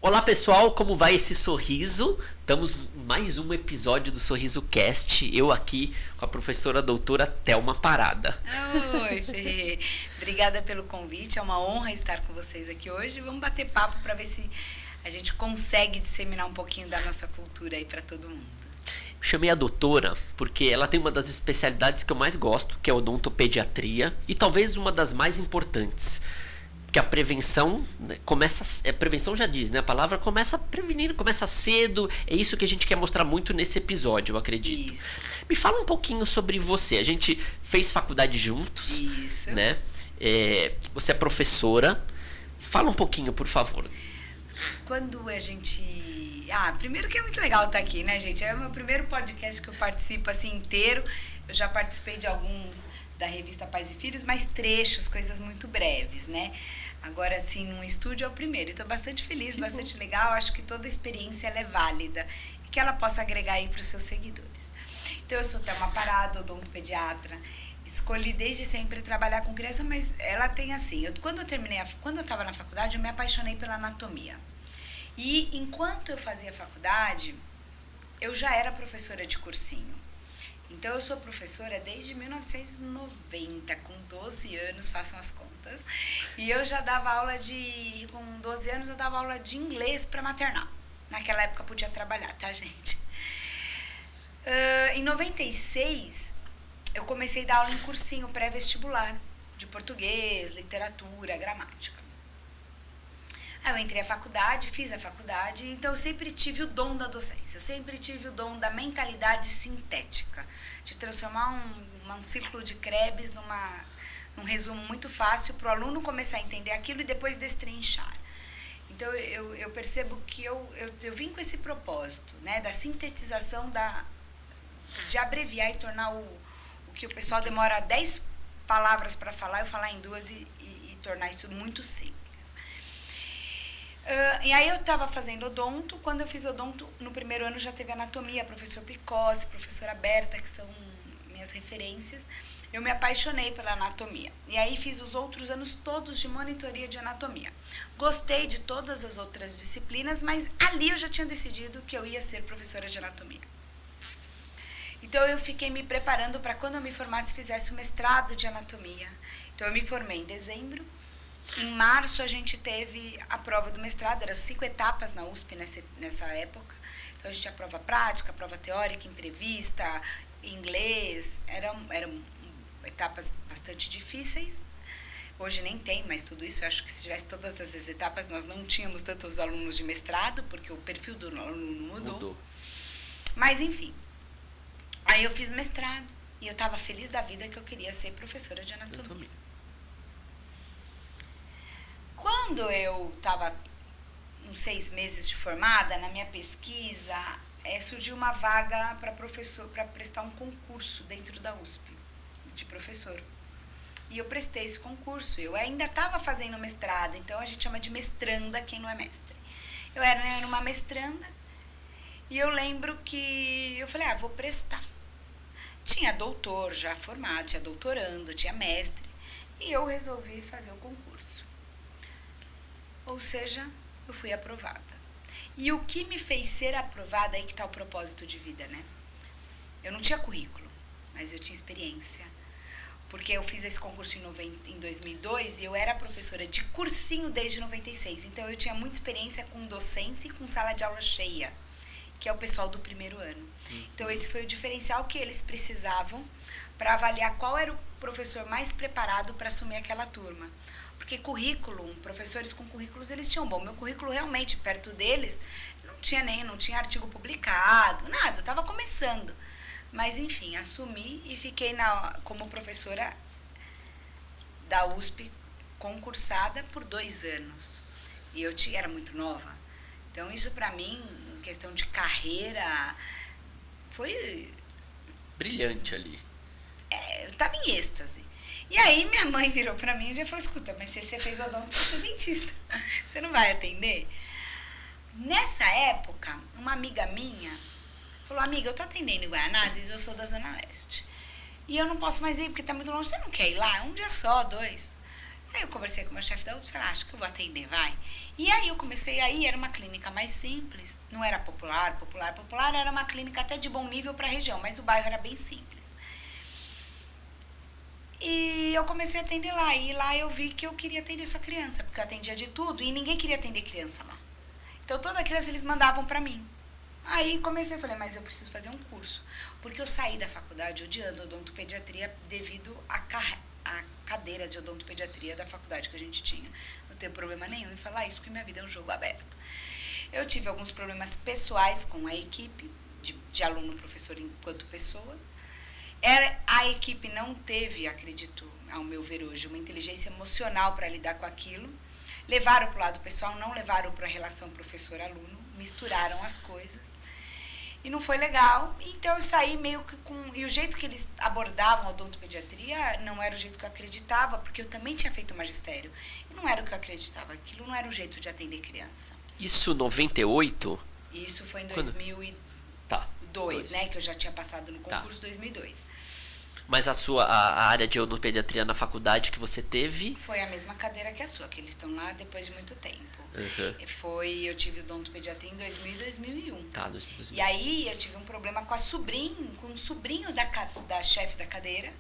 Olá pessoal, como vai esse sorriso? Estamos em mais um episódio do Sorriso Cast. Eu aqui com a professora doutora Thelma Parada. Oi, Fê. Obrigada pelo convite. É uma honra estar com vocês aqui hoje. Vamos bater papo para ver se a gente consegue disseminar um pouquinho da nossa cultura aí para todo mundo. Chamei a doutora porque ela tem uma das especialidades que eu mais gosto, que é a odontopediatria, e talvez uma das mais importantes. Porque a prevenção, né, prevenção já diz, né? A palavra começa prevenindo, começa cedo. É isso que a gente quer mostrar muito nesse episódio, eu acredito. Isso. Me fala um pouquinho sobre você. A gente fez faculdade juntos, Isso. né? Você é professora. Fala um pouquinho, por favor. Quando a gente... primeiro que é muito legal estar aqui, né, gente? É o meu primeiro podcast que eu participo assim inteiro. Eu já participei de alguns da revista Pais e Filhos, mas trechos, coisas muito breves, né? Agora, assim, num estúdio é o primeiro. Estou bastante feliz, bastante legal. Acho que toda experiência ela é válida e que ela possa agregar aí para os seus seguidores. Então, eu sou Thelma Parada, odontopediatra. Escolhi desde sempre trabalhar com criança, mas ela tem assim... Quando eu estava na faculdade, eu me apaixonei pela anatomia. E enquanto eu fazia faculdade, eu já era professora de cursinho. Então, eu sou professora desde 1990, com 12 anos, façam as contas. E eu já dava aula com 12 anos, eu dava aula de inglês para maternal. Naquela época, podia trabalhar, tá, gente? Em 96, eu comecei a dar aula em cursinho pré-vestibular, de português, literatura, gramática. Aí eu entrei à faculdade, fiz a faculdade, então eu sempre tive o dom da docência, eu sempre tive o dom da mentalidade sintética, de transformar um círculo de Krebs num resumo muito fácil para o aluno começar a entender aquilo e depois destrinchar. Então eu percebo que eu vim com esse propósito, né, da sintetização, de abreviar e tornar o que o pessoal demora 10 palavras para falar, eu falar em 2 e tornar isso muito simples. E aí eu estava fazendo odonto. Quando eu fiz odonto, no primeiro ano já teve anatomia, professor Picossi, professora Berta, que são minhas referências. Eu me apaixonei pela anatomia. E aí fiz os outros anos todos de monitoria de anatomia. Gostei de todas as outras disciplinas, mas ali eu já tinha decidido que eu ia ser professora de anatomia. Então eu fiquei me preparando para quando eu me formasse, fizesse o mestrado de anatomia. Então eu me formei em dezembro. Em março, a gente teve a prova do mestrado, eram 5 etapas na USP nessa época. Então, a gente tinha prova prática, prova teórica, entrevista, inglês. Eram etapas bastante difíceis. Hoje nem tem mais tudo isso. Eu acho que se tivesse todas essas etapas, nós não tínhamos tantos alunos de mestrado, porque o perfil do aluno mudou. Mas, enfim. Aí eu fiz mestrado e eu estava feliz da vida que eu queria ser professora de anatomia. Quando eu estava uns 6 meses de formada, na minha pesquisa, surgiu uma vaga para professor, para prestar um concurso dentro da USP, de professor. E eu prestei esse concurso. Eu ainda estava fazendo mestrado, então a gente chama de mestranda quem não é mestre. Eu era uma mestranda e eu lembro que eu falei, vou prestar. Tinha doutor já formado, tinha doutorando, tinha mestre, e eu resolvi fazer o concurso. Ou seja, eu fui aprovada. E o que me fez ser aprovada, aí que está o propósito de vida, né? Eu não tinha currículo, mas eu tinha experiência. Porque eu fiz esse concurso em 2002 e eu era professora de cursinho desde 96. Então, eu tinha muita experiência com docência e com sala de aula cheia, que é o pessoal do primeiro ano. Então, esse foi o diferencial que eles precisavam para avaliar qual era o professor mais preparado para assumir aquela turma. Porque professores com currículos, eles tinham bom. Meu currículo realmente, perto deles, não tinha artigo publicado, nada, eu estava começando. Mas, enfim, assumi e fiquei como professora da USP, concursada por 2 anos. E eu era muito nova. Então, isso para mim, em questão de carreira, foi... brilhante ali. Eu estava em êxtase. E aí minha mãe virou pra mim e falou, escuta, mas se você fez odonto, você é dentista. Você não vai atender? Nessa época, uma amiga minha falou, amiga, eu tô atendendo em Guaianazes, eu sou da Zona Leste. E eu não posso mais ir porque tá muito longe. Você não quer ir lá? Um dia só, 2. Aí eu conversei com o meu chefe da UTS e falei, acho que eu vou atender, vai. E aí eu comecei aí, era uma clínica mais simples, não era popular, era uma clínica até de bom nível para a região, mas o bairro era bem simples. E eu comecei a atender lá, e lá eu vi que eu queria atender só criança, porque eu atendia de tudo, e ninguém queria atender criança lá. Então toda criança eles mandavam para mim. Aí comecei, falei, mas eu preciso fazer um curso, porque eu saí da faculdade odiando odontopediatria devido à cadeira de odontopediatria da faculdade que a gente tinha. Não tenho problema nenhum em falar isso, porque minha vida é um jogo aberto. Eu tive alguns problemas pessoais com a equipe, de aluno, professor enquanto pessoa. A equipe não teve, acredito, ao meu ver hoje, uma inteligência emocional para lidar com aquilo. Levaram para o lado pessoal, não levaram para a relação professor-aluno, misturaram as coisas. E não foi legal, então eu saí meio que com... E o jeito que eles abordavam a odontopediatria não era o jeito que eu acreditava, porque eu também tinha feito magistério. E não era o que eu acreditava, aquilo não era o jeito de atender criança. Isso 98? Isso foi em Quando? 2002, né? Que eu já tinha passado no concurso, 2002. Mas a área de odontopediatria na faculdade que você teve? Foi a mesma cadeira que a sua, que eles estão lá depois de muito tempo. Uhum. Eu tive odontopediatria em 2000 e 2001. Tá, 2000. E aí eu tive um problema com um sobrinho da chefe da cadeira.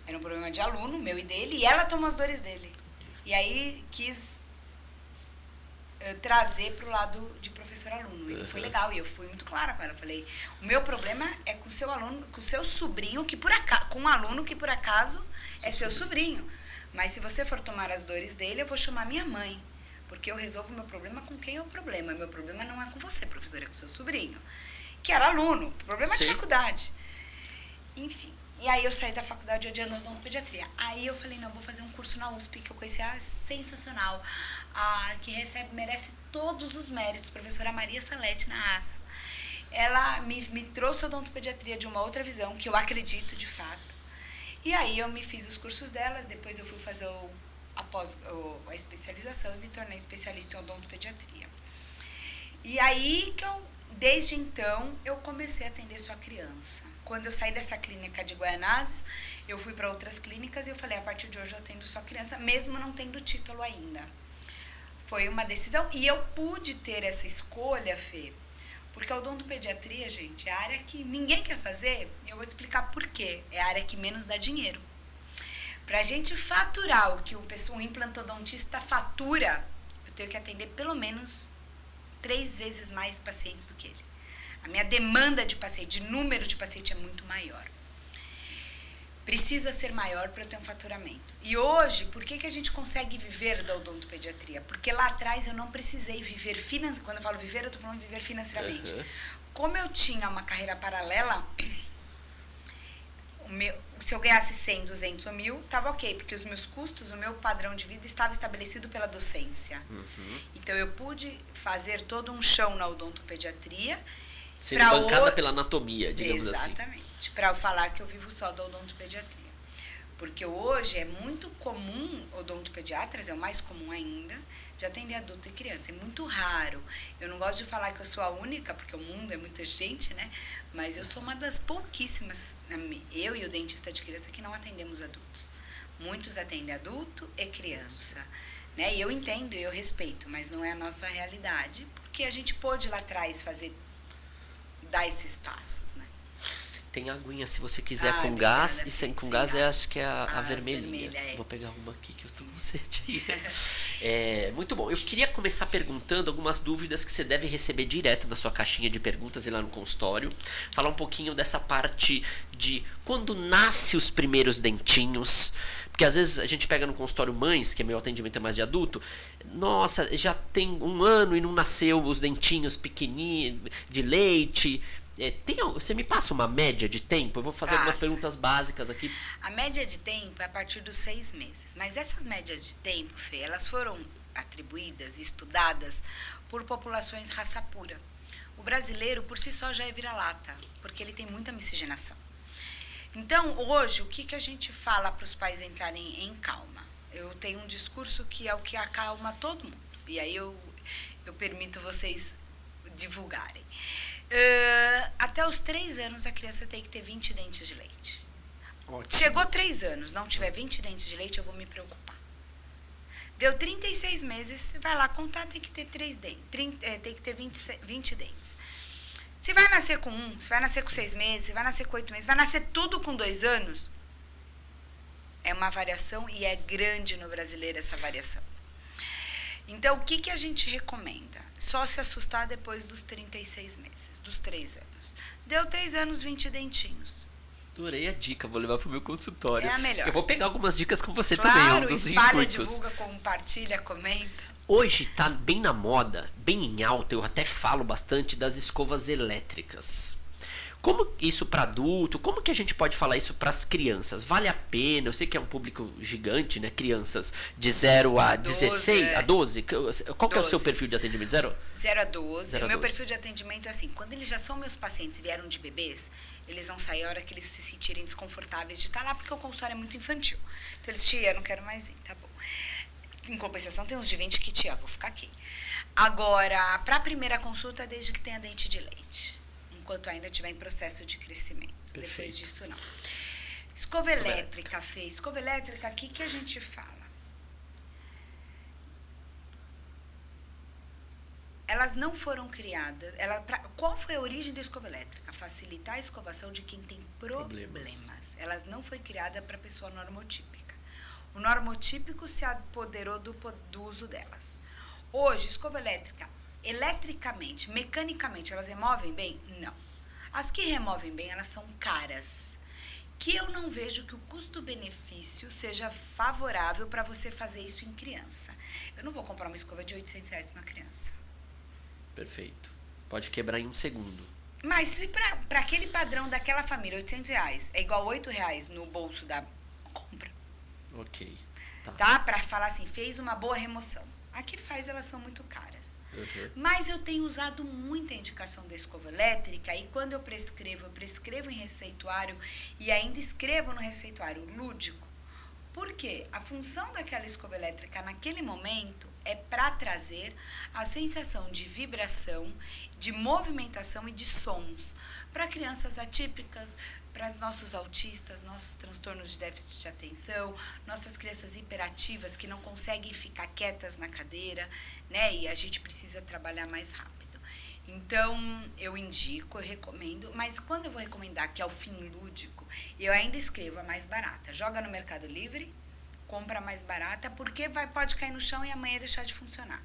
Era um problema de aluno, meu e dele, e ela tomou as dores dele. E aí quis trazer para o lado de professor-aluno. E foi legal, e eu fui muito clara com ela. Falei, o meu problema é com o seu aluno, com o seu sobrinho, com um aluno que por acaso é seu sobrinho. Mas se você for tomar as dores dele, eu vou chamar minha mãe. Porque eu resolvo o meu problema com quem é o problema. Meu problema não é com você, professor, é com o seu sobrinho. Que era aluno, problema de faculdade. Enfim. E aí eu saí da faculdade odiando odontopediatria. Aí eu falei, não, eu vou fazer um curso na USP, que eu conheci sensacional. Que merece todos os méritos, professora Maria Salete na AS. Ela me trouxe a odontopediatria de uma outra visão, que eu acredito de fato. E aí eu me fiz os cursos delas, depois eu fui fazer a especialização e me tornei especialista em odontopediatria. E aí desde então, eu comecei a atender só criança. Quando eu saí dessa clínica de Guaianazes, eu fui para outras clínicas e eu falei, a partir de hoje eu atendo só criança, mesmo não tendo título ainda. Foi uma decisão e eu pude ter essa escolha, Fê, porque a odontopediatria, gente, é a área que ninguém quer fazer, e eu vou te explicar por quê. É a área que menos dá dinheiro. Para a gente faturar o que um implantodontista fatura, eu tenho que atender pelo menos 3 vezes mais pacientes do que ele. A minha demanda de paciente, de número de paciente é muito maior. Precisa ser maior para eu ter um faturamento. E hoje, por que a gente consegue viver da odontopediatria? Porque lá atrás eu não precisei viver financeiramente. Quando eu falo viver, eu estou falando viver financeiramente. Como eu tinha uma carreira paralela, se eu ganhasse 100, 200 ou 1.000, estava ok, porque os meus custos, o meu padrão de vida estava estabelecido pela docência. Então eu pude fazer todo um chão na odontopediatria. Sendo bancada pela anatomia, digamos assim. Exatamente, para eu falar que eu vivo só da odontopediatria. Porque hoje é muito comum, odontopediatras, é o mais comum ainda, de atender adulto e criança. É muito raro. Eu não gosto de falar que eu sou a única, porque o mundo é muita gente, né? Mas eu sou uma das pouquíssimas, eu e o dentista de criança, que não atendemos adultos. Muitos atendem adulto e criança. Né? E eu entendo, eu respeito, mas não é a nossa realidade, porque a gente pôde lá atrás dar esses passos, né? Tem aguinha se você quiser com gás, e sem com gás acho que é a vermelhinha. Vermelha, Vou pegar uma aqui que eu tô com sede. Muito bom. Eu queria começar perguntando algumas dúvidas que você deve receber direto na sua caixinha de perguntas e lá no consultório. Falar um pouquinho dessa parte de quando nasce os primeiros dentinhos. Porque às vezes a gente pega no consultório mães, que meu atendimento é mais de adulto, nossa, já tem 1 ano e não nasceu os dentinhos pequenininhos de leite. Você me passa uma média de tempo? Eu vou fazer algumas perguntas básicas aqui. A média de tempo é a partir dos 6 meses. Mas essas médias de tempo, Fê, elas foram atribuídas, estudadas por populações raça pura. O brasileiro, por si só, já é vira-lata, porque ele tem muita miscigenação. Então, hoje, o que a gente fala para os pais entrarem em calma? Eu tenho um discurso que é o que acalma todo mundo. E aí eu permito vocês divulgarem. Até os 3 anos, a criança tem que ter 20 dentes de leite. Ótimo. Chegou 3 anos, não tiver 20 dentes de leite, eu vou me preocupar. Deu 36 meses, você vai lá contar, tem que ter 3 dentes, tem que ter 20 dentes. Se vai nascer com 1, se vai nascer com 6 meses, se vai nascer com 8 meses, vai nascer tudo com 2 anos, é uma variação e é grande no brasileiro essa variação. Então, o que a gente recomenda? Só se assustar depois dos 36 meses, dos 3 anos. Deu 3 anos, 20 dentinhos. Adorei a dica, vou levar pro meu consultório. É a melhor. Eu vou pegar algumas dicas com você Claro, também, é um dos espalha, intuitos. divulga, compartilha, comenta. Hoje tá bem na moda, bem em alta, eu até falo bastante das escovas elétricas. Como isso para adulto, como que a gente pode falar isso para as crianças? Vale a pena? Eu sei que é um público gigante, né? Crianças de 0 a 16, a 12. Qual que é o seu perfil de atendimento? 0 a 12. O meu 12. perfil de atendimento é assim, quando eles já são meus pacientes e vieram de bebês, eles vão sair a hora que eles se sentirem desconfortáveis de estar lá, porque o consultório é muito infantil. Então eles, tia, eu não quero mais vir, tá bom. Em compensação, tem uns de 20 que, tia, vou ficar aqui. Agora, para a primeira consulta, desde que tenha dente de leite. Enquanto ainda estiver em processo de crescimento. Perfeito. Depois disso, não. Escova elétrica, Fê. Escova elétrica, o que a gente fala? Elas não foram criadas... qual foi a origem da escova elétrica? Facilitar a escovação de quem tem problemas. Ela não foi criada para pessoa normotípica. O normotípico se apoderou do uso delas. Hoje, escova elétrica... Eletricamente, mecanicamente, elas removem bem? Não. As que removem bem, elas são caras. Que eu não vejo que o custo-benefício seja favorável para você fazer isso em criança. Eu não vou comprar uma escova de R$800 para uma criança. Perfeito. Pode quebrar em um segundo. Mas se para aquele padrão daquela família, R$800 é igual a R$8 no bolso da... Compra. Ok. Tá? Para falar assim, fez uma boa remoção. A que faz, elas são muito caras. Uhum. Mas eu tenho usado muita indicação da escova elétrica e quando eu prescrevo em receituário e ainda escrevo no receituário lúdico. Por quê? A função daquela escova elétrica naquele momento é para trazer a sensação de vibração, de movimentação e de sons para crianças atípicas, para nossos autistas, nossos transtornos de déficit de atenção, nossas crianças hiperativas que não conseguem ficar quietas na cadeira, né? E a gente precisa trabalhar mais rápido. Então, eu indico, eu recomendo, mas quando eu vou recomendar que é o fim lúdico, eu ainda escrevo a mais barata. Joga no Mercado Livre, compra a mais barata, porque pode cair no chão e amanhã deixar de funcionar.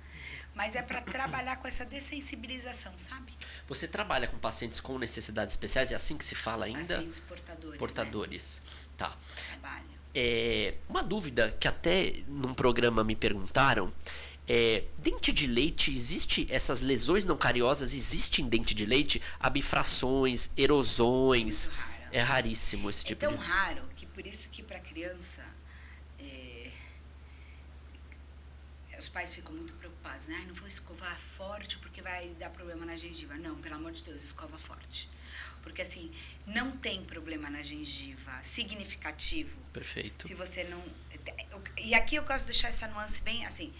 Mas é para trabalhar com essa dessensibilização, sabe? Você trabalha com pacientes com necessidades especiais? É assim que se fala ainda? Pacientes portadores. Portadores. Né? Tá. Trabalho. Uma dúvida que até num programa me perguntaram. Dente de leite, existe essas lesões não cariosas, existe em dente de leite? Abifrações, erosões. Muito raro. É raríssimo esse tipo de... É tão raro que por isso que para criança... os pais ficam muito preocupados, né? Não vou escovar forte porque vai dar problema na gengiva. Não, pelo amor de Deus, escova forte. Porque assim, não tem problema na gengiva significativo. Perfeito. Se você não... E aqui eu gosto de deixar essa nuance bem assim...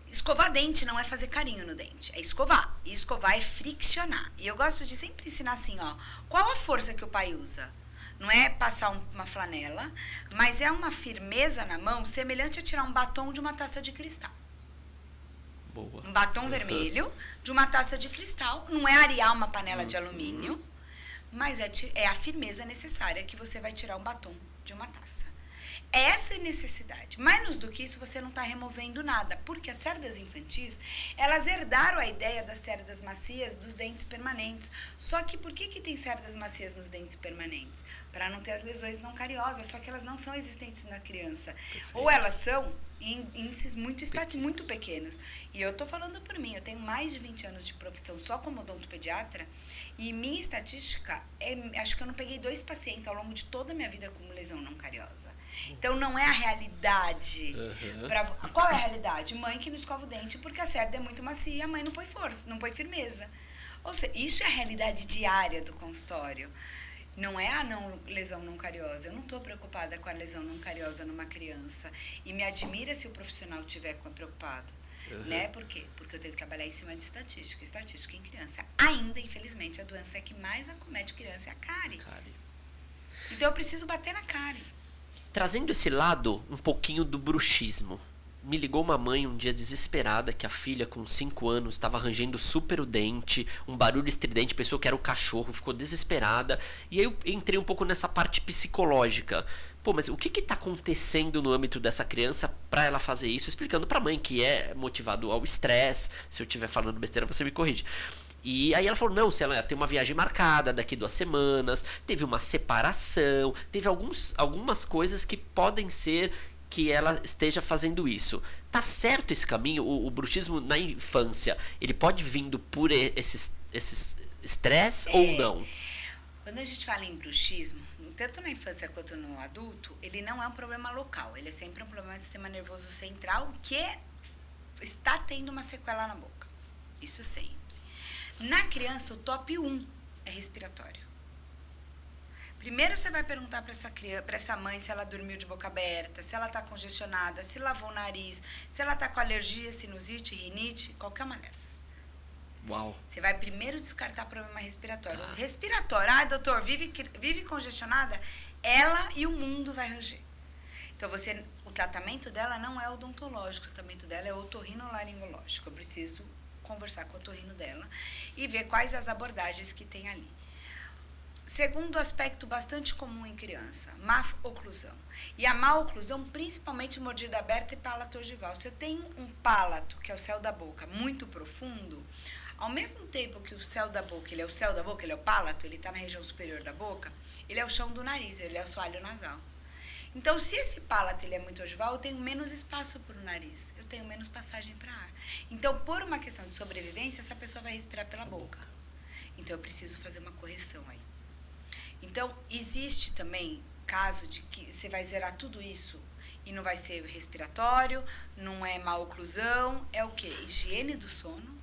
Escovar dente não é fazer carinho no dente, é escovar. E escovar é friccionar. E eu gosto de sempre ensinar assim, ó. Qual a força que o pai usa? Não é passar uma flanela, mas é uma firmeza na mão semelhante a tirar um batom de uma taça de cristal. Boa. Um batom vermelho de uma taça de cristal. Não é arear uma panela de alumínio, mas é a firmeza necessária que você vai tirar um batom de uma taça. Essa é a necessidade. Mais do que isso, você não está removendo nada. Porque as cerdas infantis, elas herdaram a ideia das cerdas macias dos dentes permanentes. Só que por que tem cerdas macias nos dentes permanentes? Para não ter as lesões não cariosas. Só que elas não são existentes na criança. Perfeito. Ou elas são em índices muito pequenos. E eu estou falando por mim. Eu tenho mais de 20 anos de profissão só como odontopediatra. E minha estatística, acho que eu não peguei 2 pacientes ao longo de toda a minha vida com lesão não cariosa. Então, não é a realidade. Uhum. Qual é a realidade? Mãe que não escova o dente porque a cerda é muito macia e a mãe não põe força, não põe firmeza. Ou seja, isso é a realidade diária do consultório. Não é a lesão não cariosa. Eu não estou preocupada com a lesão não cariosa numa criança. E me admira se o profissional estiver preocupado. Uhum. Né? Por quê? Porque eu tenho que trabalhar em cima de estatística. Estatística em criança. Ainda, infelizmente, a doença que mais acomete criança é a cárie. Então, eu preciso bater na cárie. Trazendo esse lado um pouquinho do bruxismo, me ligou uma mãe um dia desesperada que a filha com 5 anos estava rangendo super o dente, um barulho estridente, pensou que era o cachorro, ficou desesperada. E aí eu entrei um pouco nessa parte psicológica. Pô, mas o que está acontecendo no âmbito dessa criança para ela fazer isso? Explicando para a mãe que é motivado ao estresse. Se eu estiver falando besteira, você me corrige. E aí ela falou, não, se ela tem uma viagem marcada daqui 2 semanas, teve uma separação, teve algumas coisas que podem ser que ela esteja fazendo isso. Tá certo esse caminho? O bruxismo na infância, ele pode vindo por esses estresse ou não? Quando a gente fala em bruxismo, tanto na infância quanto no adulto, ele não é um problema local, ele é sempre um problema do sistema nervoso central que está tendo uma sequela na boca. Isso sempre. Na criança, o top 1 é respiratório. Primeiro você vai perguntar para essa mãe se ela dormiu de boca aberta, se ela está congestionada, se lavou o nariz, se ela está com alergia, sinusite, rinite, qualquer uma dessas. Uau. Você vai primeiro descartar problema respiratório. Respiratório, doutor, vive congestionada? Ela e o mundo vai ranger. Então, o tratamento dela não é odontológico, o tratamento dela é otorrinolaringológico. Eu preciso conversar com o otorrino dela e ver quais as abordagens que tem ali. Segundo aspecto bastante comum em criança, má oclusão. E a má oclusão, principalmente mordida aberta e palato ogival. Se eu tenho um palato, que é o céu da boca, muito profundo, ao mesmo tempo que o céu da boca, ele é o céu da boca, ele é o palato, ele está na região superior da boca, ele é o chão do nariz, ele é o soalho nasal. Então, se esse palato ele é muito ogival, eu tenho menos espaço para o nariz, eu tenho menos passagem para ar. Então, por uma questão de sobrevivência, essa pessoa vai respirar pela boca. Então, eu preciso fazer uma correção aí. Então, existe também caso de que você vai zerar tudo isso e não vai ser respiratório, não é má oclusão, é o quê? Higiene do sono.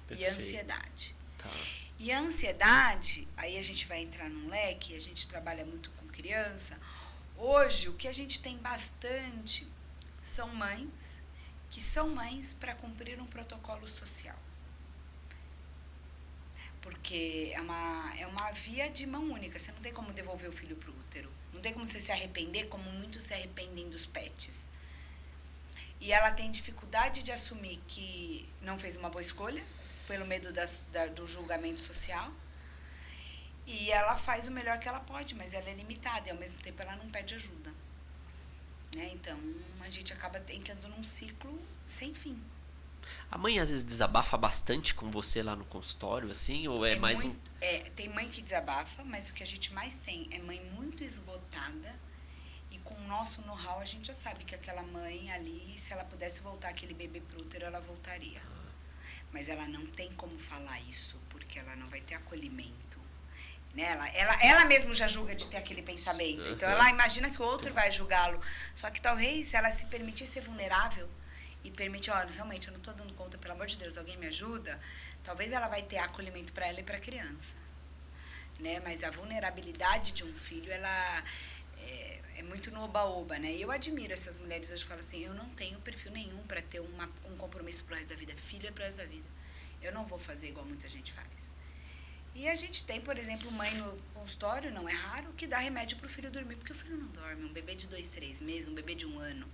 Perfeito. E ansiedade. Tá. E a ansiedade, aí a gente vai entrar num leque, a gente trabalha muito com criança. Hoje, o que a gente tem bastante são mães que são mães para cumprir um protocolo social. Porque é uma via de mão única. Você não tem como devolver o filho para o útero. Não tem como você se arrepender, como muitos se arrependem dos pets. E ela tem dificuldade de assumir que não fez uma boa escolha, pelo medo do julgamento social. E ela faz o melhor que ela pode, mas ela é limitada e, ao mesmo tempo, ela não pede ajuda. Né? Então, a gente acaba entrando num ciclo sem fim. A mãe às vezes desabafa bastante com você lá no consultório, assim, ou é mais muito, tem mãe que desabafa, mas o que a gente mais tem é mãe muito esgotada e com o nosso know-how a gente já sabe que aquela mãe ali, se ela pudesse voltar aquele bebê pro útero, ela voltaria. Mas ela não tem como falar isso, porque ela não vai ter acolhimento. Né? Ela mesma já julga de ter aquele pensamento. Então ela imagina que o outro vai julgá-lo. Só que talvez se ela se permitir ser vulnerável e permitir, olha, realmente eu não estou dando conta, pelo amor de Deus, alguém me ajuda, talvez ela vai ter acolhimento para ela e para a criança. Né? Mas a vulnerabilidade de um filho, ela é muito no oba-oba, né? E eu admiro essas mulheres hoje que falam assim, eu não tenho perfil nenhum para ter um compromisso pro resto da vida. Filho é pro resto da vida. Eu não vou fazer igual muita gente faz. E a gente tem, por exemplo, mãe no consultório, não é raro, que dá remédio pro filho dormir, porque o filho não dorme. Um bebê de 2, 3 meses, um bebê de 1 ano.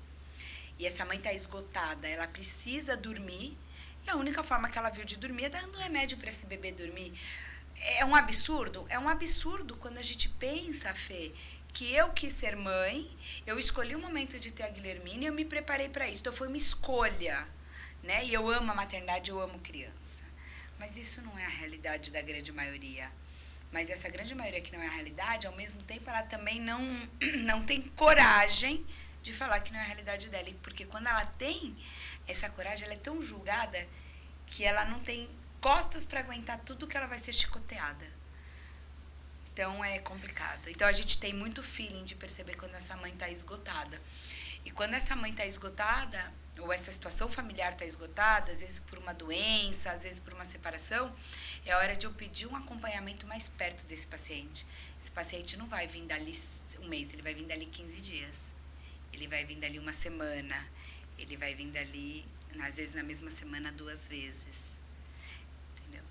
E essa mãe tá esgotada, ela precisa dormir, e a única forma que ela viu de dormir é dando remédio para esse bebê dormir. É um absurdo? É um absurdo quando a gente pensa, Fê, que eu quis ser mãe, eu escolhi o momento de ter a Guilhermina e eu me preparei para isso. Então foi uma escolha, né? E eu amo a maternidade, eu amo criança. Mas isso não é a realidade da grande maioria. Mas essa grande maioria que não é a realidade, ao mesmo tempo ela também não tem coragem de falar que não é a realidade dela. Porque quando ela tem essa coragem, ela é tão julgada que ela não tem costas para aguentar tudo que ela vai ser chicoteada. Então é complicado. Então a gente tem muito feeling de perceber quando essa mãe está esgotada. E quando essa mãe está esgotada, ou essa situação familiar está esgotada, às vezes por uma doença, às vezes por uma separação, é hora de eu pedir um acompanhamento mais perto desse paciente. Esse paciente não vai vir dali 1 mês, ele vai vir dali 15 dias. Ele vai vir dali 1 semana. Ele vai vir dali, às vezes na mesma semana, 2 vezes. Entendeu?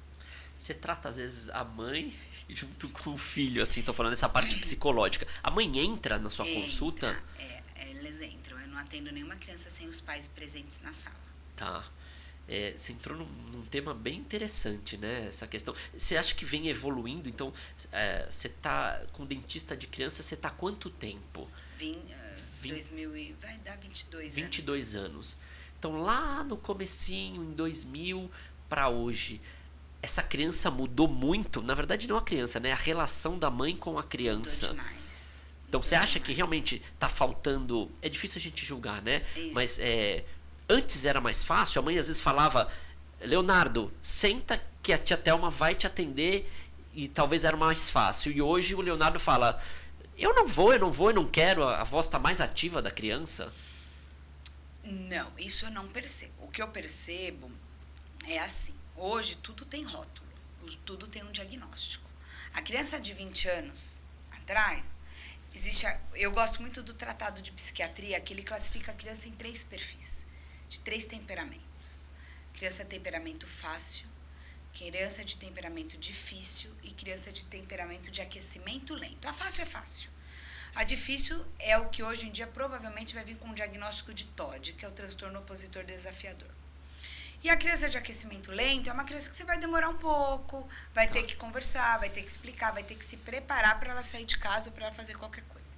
Você trata, às vezes, a mãe junto com o filho, assim, tô falando dessa parte psicológica. A mãe entra na sua consulta? Eles entram. não atendo nenhuma criança sem os pais presentes na sala. Tá. Você entrou num tema bem interessante, né? Essa questão. Você acha que vem evoluindo? Então, você tá com dentista de criança, você tá há quanto tempo? 2000 vai dar 22 anos. 22 anos. Então, lá no comecinho, em 2000 para hoje, essa criança mudou muito? Na verdade, não a criança, né? A relação da mãe com a criança. Mudou demais. Então, você acha que realmente tá faltando... É difícil a gente julgar, né? Isso. Mas antes era mais fácil. A mãe às vezes falava: Leonardo, senta que a tia Thelma vai te atender. E talvez era mais fácil. E hoje o Leonardo fala: eu não quero. A voz tá mais ativa da criança. Não, isso eu não percebo. O que eu percebo é assim. Hoje tudo tem rótulo. Tudo tem um diagnóstico. A criança de 20 anos atrás... eu gosto muito do tratado de psiquiatria, que ele classifica a criança em 3 perfis, de 3 temperamentos. Criança de temperamento fácil, criança de temperamento difícil e criança de temperamento de aquecimento lento. A fácil é fácil. A difícil é o que hoje em dia provavelmente vai vir com um diagnóstico de TOD, que é o transtorno opositor desafiador. E a criança de aquecimento lento é uma criança que você vai demorar um pouco, vai ter que conversar, vai ter que explicar, vai ter que se preparar para ela sair de casa ou para ela fazer qualquer coisa.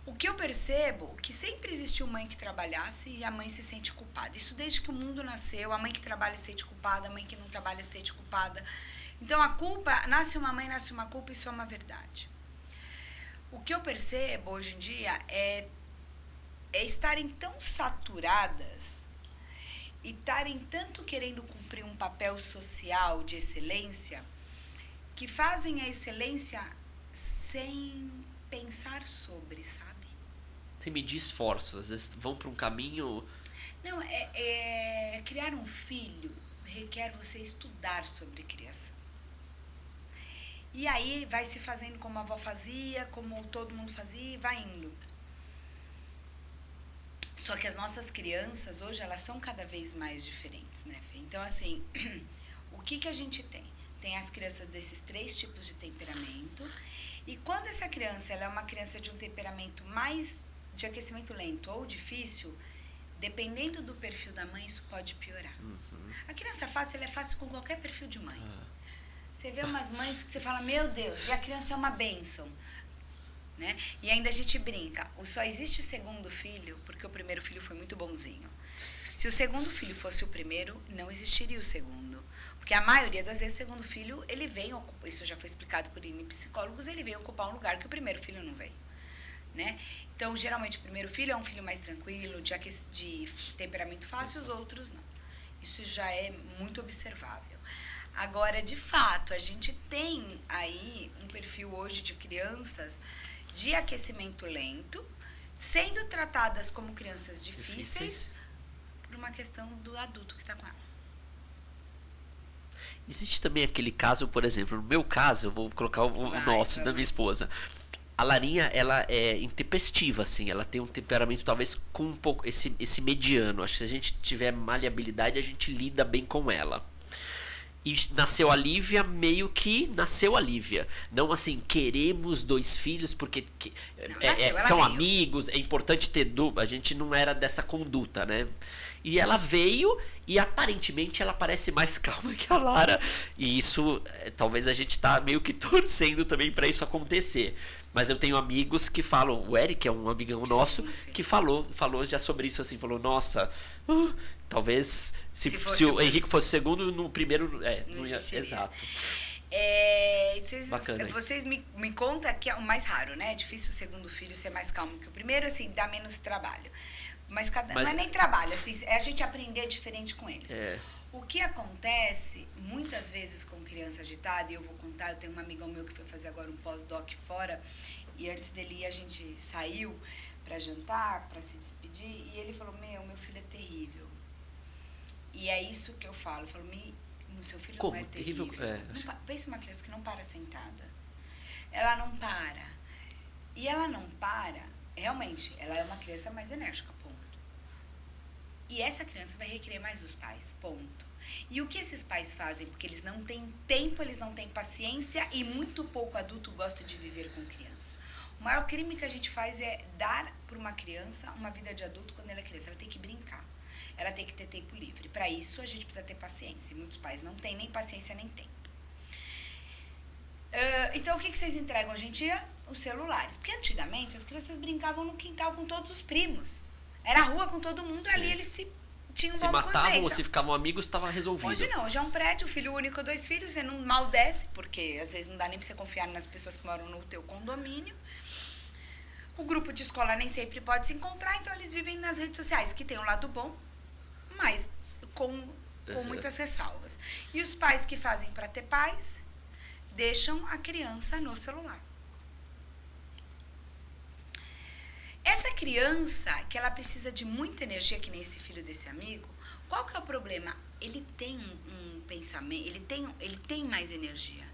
O que eu percebo é que sempre existiu mãe que trabalhasse e a mãe se sente culpada. Isso desde que o mundo nasceu, a mãe que trabalha se sente culpada, a mãe que não trabalha se sente culpada. Então a culpa, nasce uma mãe, nasce uma culpa, isso é uma verdade. O que eu percebo hoje em dia é estarem tão saturadas e estarem tanto querendo cumprir um papel social de excelência, que fazem a excelência sem pensar sobre, sabe? Sem medir esforços, às vezes vão para um caminho... Não, criar um filho requer você estudar sobre criação. E aí vai se fazendo como a avó fazia, como todo mundo fazia, e vai indo. Só que as nossas crianças, hoje, elas são cada vez mais diferentes, né, Fê? Então, assim, o que a gente tem? Tem as crianças desses 3 tipos de temperamento. E quando essa criança ela é uma criança de um temperamento mais de aquecimento lento ou difícil, dependendo do perfil da mãe, isso pode piorar. Uhum. A criança fácil, ela é fácil com qualquer perfil de mãe. Você vê umas mães que você fala, meu Deus, e a criança é uma bênção. Né? E ainda a gente brinca, só existe o segundo filho porque o primeiro filho foi muito bonzinho. Se o segundo filho fosse o primeiro, não existiria o segundo. Porque a maioria das vezes o segundo filho, ele vem ocupar, isso já foi explicado por psicólogos, ele vem ocupar um lugar que o primeiro filho não veio. Né? Então, geralmente, o primeiro filho é um filho mais tranquilo, de temperamento fácil, os outros não. Isso já é muito observável. Agora, de fato, a gente tem aí um perfil hoje de crianças de aquecimento lento, sendo tratadas como crianças difíceis por uma questão do adulto que está com ela. Existe também aquele caso, por exemplo, no meu caso, eu vou colocar o nosso, da minha esposa. A Larinha, ela é intempestiva, assim, ela tem um temperamento talvez com um pouco, esse mediano. Acho que se a gente tiver maleabilidade, a gente lida bem com ela. E nasceu a Lívia, meio que nasceu a Lívia. Não assim, queremos 2 filhos porque são amigos, é importante ter a gente não era dessa conduta, né? E ela veio e aparentemente ela parece mais calma que a Lara. E isso, talvez a gente tá meio que torcendo também para isso acontecer. Mas eu tenho amigos que falam, o Eric é um amigão nosso, que falou já sobre isso, assim, falou, nossa, talvez se o Henrique fosse o segundo, no primeiro, não ia, exato. Vocês me contam que é o mais raro, né? É difícil o segundo filho ser mais calmo que o primeiro, assim, dá menos trabalho. Mas não é nem trabalho, assim, é a gente aprender diferente com eles. O que acontece, muitas vezes com criança agitada, e eu vou contar, eu tenho um amigão meu que foi fazer agora um pós-doc fora, e antes dele ir a gente saiu para jantar, para se despedir, e ele falou, meu filho é terrível. E é isso que eu falo, seu filho não é terrível. Pensa uma criança que não para sentada. Ela não para. E ela não para, realmente, ela é uma criança mais enérgica, ponto. E essa criança vai requerer mais dos pais, ponto. E o que esses pais fazem? Porque eles não têm tempo, eles não têm paciência e muito pouco adulto gosta de viver com criança. maior crime que a gente faz é dar para uma criança uma vida de adulto quando ela é criança. Ela tem que brincar. Ela tem que ter tempo livre. Para isso, a gente precisa ter paciência. E muitos pais não têm nem paciência nem tempo. Então, o que vocês entregam hoje em dia? Os celulares. Porque antigamente, as crianças brincavam no quintal com todos os primos. Era a rua com todo mundo. Sim. Ali eles tinham se matavam ou se ficavam amigos, estava resolvido. Hoje não. Hoje é um prédio, filho único, 2 filhos. Você não mal desce, porque às vezes não dá nem para você confiar nas pessoas que moram no teu condomínio. O grupo de escola nem sempre pode se encontrar. Então, eles vivem nas redes sociais, que tem um lado bom, mas com muitas ressalvas. E os pais que fazem para ter paz deixam a criança no celular. Essa criança, que ela precisa de muita energia, que nem esse filho desse amigo, qual que é o problema? Ele tem um pensamento, ele tem mais energia.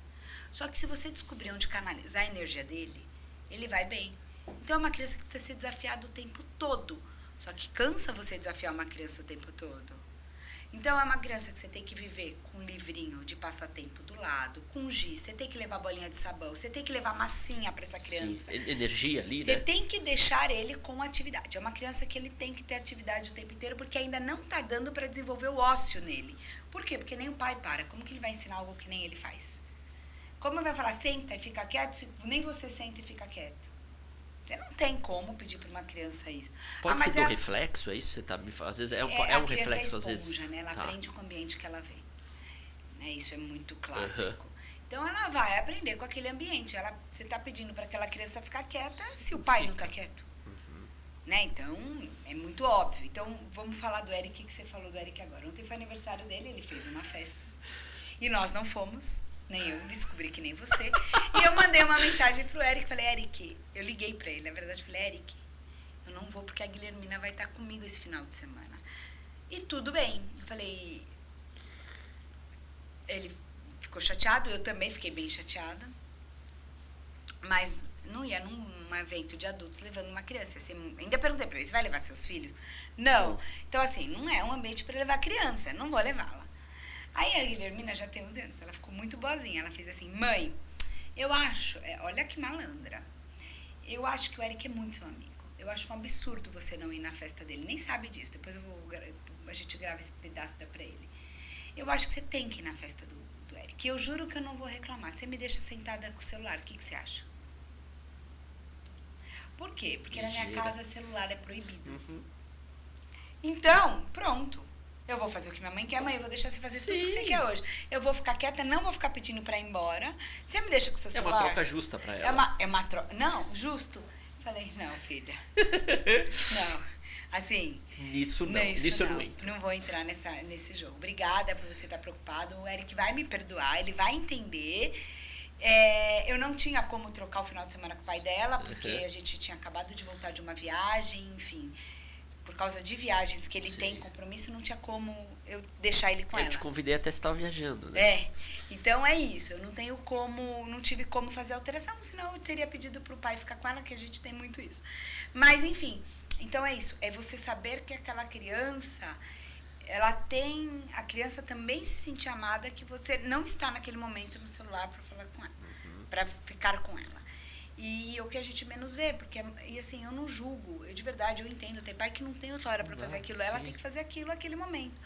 Só que se você descobrir onde canalizar a energia dele, ele vai bem. Então é uma criança que precisa ser desafiada o tempo todo. Só que cansa você desafiar uma criança o tempo todo. Então, é uma criança que você tem que viver com um livrinho de passatempo do lado, com giz, você tem que levar bolinha de sabão, você tem que levar massinha para essa criança. Sim, energia ali, né? Você tem que deixar ele com atividade. É uma criança que ele tem que ter atividade o tempo inteiro, porque ainda não está dando para desenvolver o ócio nele. Por quê? Porque nem o pai para. Como que ele vai ensinar algo que nem ele faz? Como ele vai falar, senta e fica quieto, se nem você senta e fica quieto? Você não tem como pedir para uma criança isso. Pode ser do reflexo, é isso? Você tá me falando? Às vezes é um reflexo, às vezes. Né? Ela aprende com o ambiente que ela vê. Né? Isso é muito clássico. Então, ela vai aprender com aquele ambiente. Você está pedindo para aquela criança ficar quieta se o pai não está quieto. Né? Então, é muito óbvio. Então, vamos falar do Eric, que você falou do Eric agora. Ontem foi aniversário dele, ele fez uma festa. E nós não fomos. Nem eu descobri que nem você. E eu mandei uma mensagem pro Eric, falei, Eric, eu liguei pra ele, na verdade, falei, Eric, eu não vou porque a Guilhermina vai estar comigo esse final de semana. E tudo bem. Eu falei, ele ficou chateado, eu também fiquei bem chateada, mas não ia num evento de adultos levando uma criança. Ainda perguntei pra ele, você vai levar seus filhos? Não. Então, assim, não é um ambiente para levar criança, não vou levá-la. Aí a Guilhermina já tem 11 anos, ela ficou muito boazinha. Ela fez assim, mãe, eu acho, olha que malandra, eu acho que o Eric é muito seu amigo. Eu acho um absurdo você não ir na festa dele. Nem sabe disso, depois a gente grava esse pedaço da pra ele. Eu acho que você tem que ir na festa do Eric. Eu juro que eu não vou reclamar. Você me deixa sentada com o celular, o que você acha? Por quê? Porque na minha casa celular é proibido. Então, pronto. Eu vou fazer o que minha mãe quer, mãe, eu vou deixar você fazer tudo que você quer hoje. Eu vou ficar quieta, não vou ficar pedindo pra ir embora. Você me deixa com o seu celular. É uma troca justa pra ela. É uma troca. Não, justo. Falei, não, filha. Não. Assim. Nisso não entra. Não vou entrar nesse jogo. Obrigada por você estar preocupado. O Eric vai me perdoar, ele vai entender. Eu não tinha como trocar o final de semana com o pai dela, porque a gente tinha acabado de voltar de uma viagem, enfim. Por causa de viagens que ele tem compromisso, não tinha como eu deixar ele com ela. Eu te convidei até você estar viajando, né? Então é isso. Eu não tive como fazer alteração, senão eu teria pedido pro pai ficar com ela, que a gente tem muito isso. Mas, enfim, então é isso. É você saber que aquela criança, a criança também se sentir amada, que você não está naquele momento no celular para falar com ela, para ficar com ela. E o que a gente menos vê, porque, e assim, eu não julgo, de verdade, eu entendo, tem pai que não tem outra hora para fazer aquilo, ela tem que fazer aquilo naquele momento.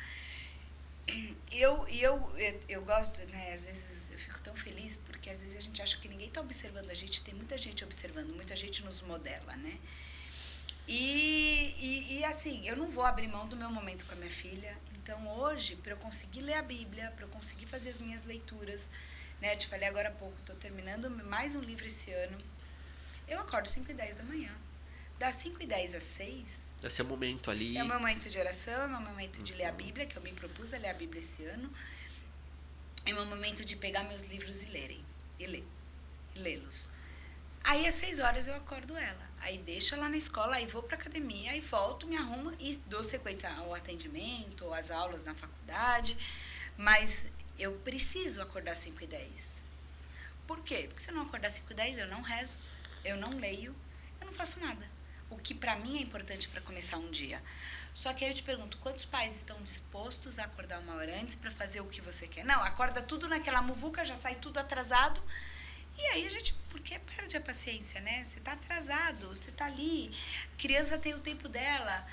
Eu gosto, né, às vezes eu fico tão feliz, porque às vezes a gente acha que ninguém está observando a gente, tem muita gente observando, muita gente nos modela, né? E assim, eu não vou abrir mão do meu momento com a minha filha, então hoje, para eu conseguir ler a Bíblia, para eu conseguir fazer as minhas leituras, né, eu te falei agora há pouco, estou terminando mais um livro esse ano. Eu acordo 5h10 da manhã. Das 5h10 às 6. Esse é o momento ali. É o meu momento de oração, é o meu momento de ler a Bíblia, que eu me propus a ler a Bíblia esse ano. É o meu momento de pegar meus livros e lê-los. Aí às 6 horas eu acordo ela. Aí deixo ela na escola, aí vou pra academia, aí volto, me arrumo e dou sequência ao atendimento, ou às aulas na faculdade. Mas eu preciso acordar 5h10. Por quê? Porque se eu não acordar 5h10, eu não rezo. Eu não leio, eu não faço nada. O que para mim é importante para começar um dia. Só que aí eu te pergunto, quantos pais estão dispostos a acordar 1 hora antes para fazer o que você quer? Não, acorda tudo naquela muvuca, já sai tudo atrasado E aí a gente, porque perde a paciência, né? Você tá atrasado, você tá ali, a criança tem o tempo dela,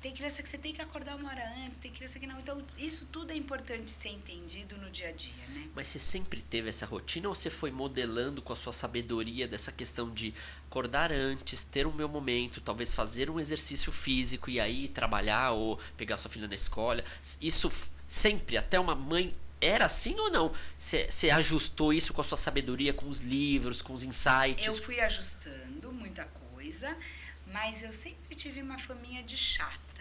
tem criança que você tem que acordar 1 hora antes, tem criança que não. Então, isso tudo é importante ser entendido no dia a dia, né? Mas você sempre teve essa rotina ou você foi modelando com a sua sabedoria dessa questão de acordar antes, ter o meu momento, talvez fazer um exercício físico e aí trabalhar ou pegar sua filha na escola? Isso sempre, até uma mãe, era assim ou não? Você ajustou isso com a sua sabedoria, com os livros, com os insights? Eu fui ajustando muita coisa, mas eu sempre tive uma faminha de chata.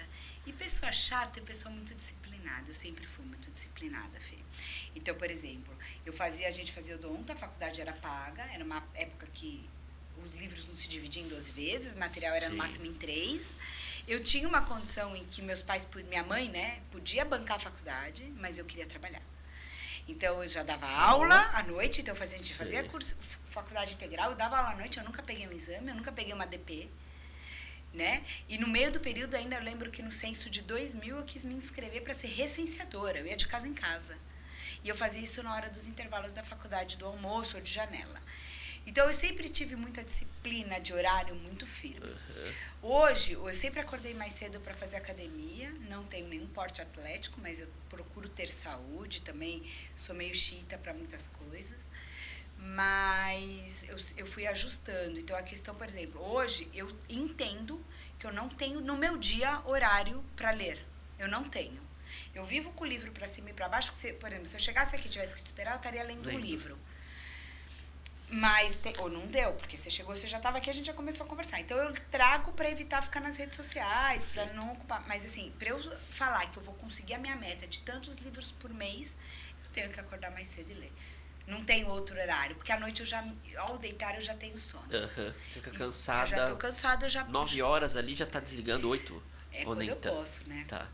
E pessoa chata é pessoa muito disciplinada. Eu sempre fui muito disciplinada, Fê. Então, por exemplo, a gente fazia odonto, a faculdade era paga, era uma época que os livros não se dividiam em 12 vezes, o material era no máximo em 3. Eu tinha uma condição em que minha mãe, né, podia bancar a faculdade, mas eu queria trabalhar. Então, eu já dava aula à noite, então a gente fazia curso, faculdade integral, eu dava aula à noite, eu nunca peguei um exame, eu nunca peguei uma DP. Né? E no meio do período ainda eu lembro que no censo de 2000 eu quis me inscrever para ser recenseadora, eu ia de casa em casa. E eu fazia isso na hora dos intervalos da faculdade, do almoço ou de janela. Então eu sempre tive muita disciplina de horário muito firme. Hoje, eu sempre acordei mais cedo para fazer academia, não tenho nenhum porte atlético, mas eu procuro ter saúde também, sou meio chita para muitas coisas. Mas eu fui ajustando. Então, a questão, por exemplo, hoje eu entendo que eu não tenho no meu dia horário para ler. Eu não tenho. Eu vivo com o livro para cima e para baixo. Por exemplo, se eu chegasse aqui e tivesse que te esperar, eu estaria lendo um livro. Mas, ou não deu, porque você chegou, você já estava aqui, a gente já começou a conversar. Então, eu trago para evitar ficar nas redes sociais, para não ocupar. Mas, assim, para eu falar que eu vou conseguir a minha meta de tantos livros por mês, eu tenho que acordar mais cedo e ler. Não tenho outro horário, porque à noite ao deitar eu já tenho sono. Você fica cansada. Eu já tô cansada, eu já... 9 horas ali já tá desligando, 8? É ou quando eu tanto? posso, né? Tá.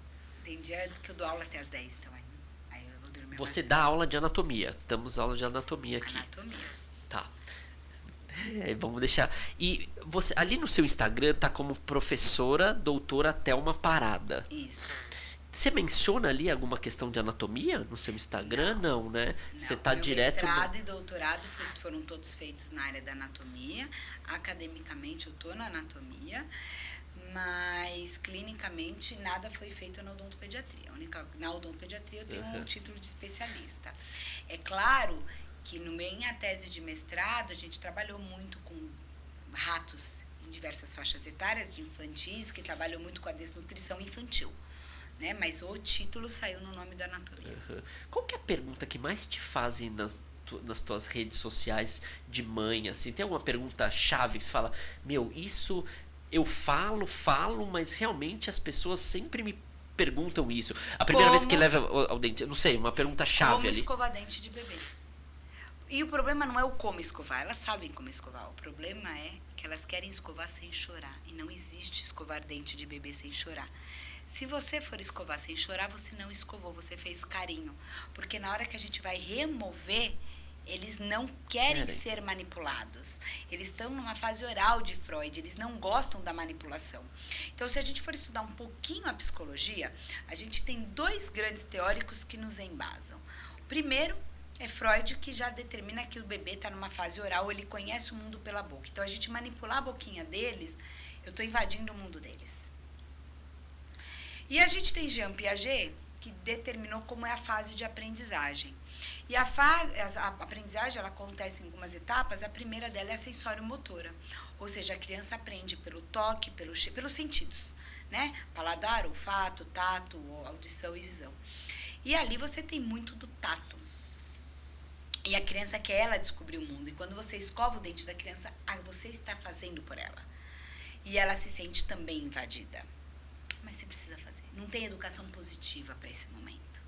Tem dia que eu dou aula até as 10, então aí eu vou dormir. Você dá aula de anatomia. Damos aula de anatomia aqui. Anatomia. Tá. Vamos deixar. E você, ali no seu Instagram tá como professora doutora Thelma Parada. Isso. Você menciona ali alguma questão de anatomia no seu Instagram? Não, né? Você tá meu direto... mestrado e doutorado foram todos feitos na área da anatomia. Academicamente eu tô na anatomia, mas clinicamente nada foi feito na odontopediatria. Na odontopediatria eu tenho um título de especialista. É claro que minha tese de mestrado a gente trabalhou muito com ratos em diversas faixas etárias, infantis, que trabalham muito com a desnutrição infantil. Né? Mas o título saiu no nome da anatomia. Qual que é a pergunta que mais te fazem nas tuas redes sociais de mãe? Assim? Tem alguma pergunta chave que você fala, isso eu falo, mas realmente as pessoas sempre me perguntam isso. A primeira vez que leva ao dente, eu não sei, uma pergunta chave como ali. Como escovar dente de bebê. E o problema não é o como escovar, elas sabem como escovar. O problema é que elas querem escovar sem chorar. E não existe escovar dente de bebê sem chorar. Se você for escovar sem chorar, você não escovou, você fez carinho. Porque na hora que a gente vai remover, eles não querem ser manipulados. Eles estão numa fase oral de Freud, eles não gostam da manipulação. Então, se a gente for estudar um pouquinho a psicologia, a gente tem 2 grandes teóricos que nos embasam. O primeiro é Freud, que já determina que o bebê está numa fase oral, ele conhece o mundo pela boca. Então, a gente manipular a boquinha deles, eu estou invadindo o mundo deles. E a gente tem Jean Piaget, que determinou como é a fase de aprendizagem. E a aprendizagem, ela acontece em algumas etapas. A primeira dela é a sensório-motora. Ou seja, a criança aprende pelo toque, pelos sentidos, né? Paladar, olfato, tato, audição e visão. E ali você tem muito do tato. E a criança quer ela descobrir o mundo. E quando você escova o dente da criança, você está fazendo por ela. E ela se sente também invadida. Mas você precisa fazer. Não tem educação positiva para esse momento.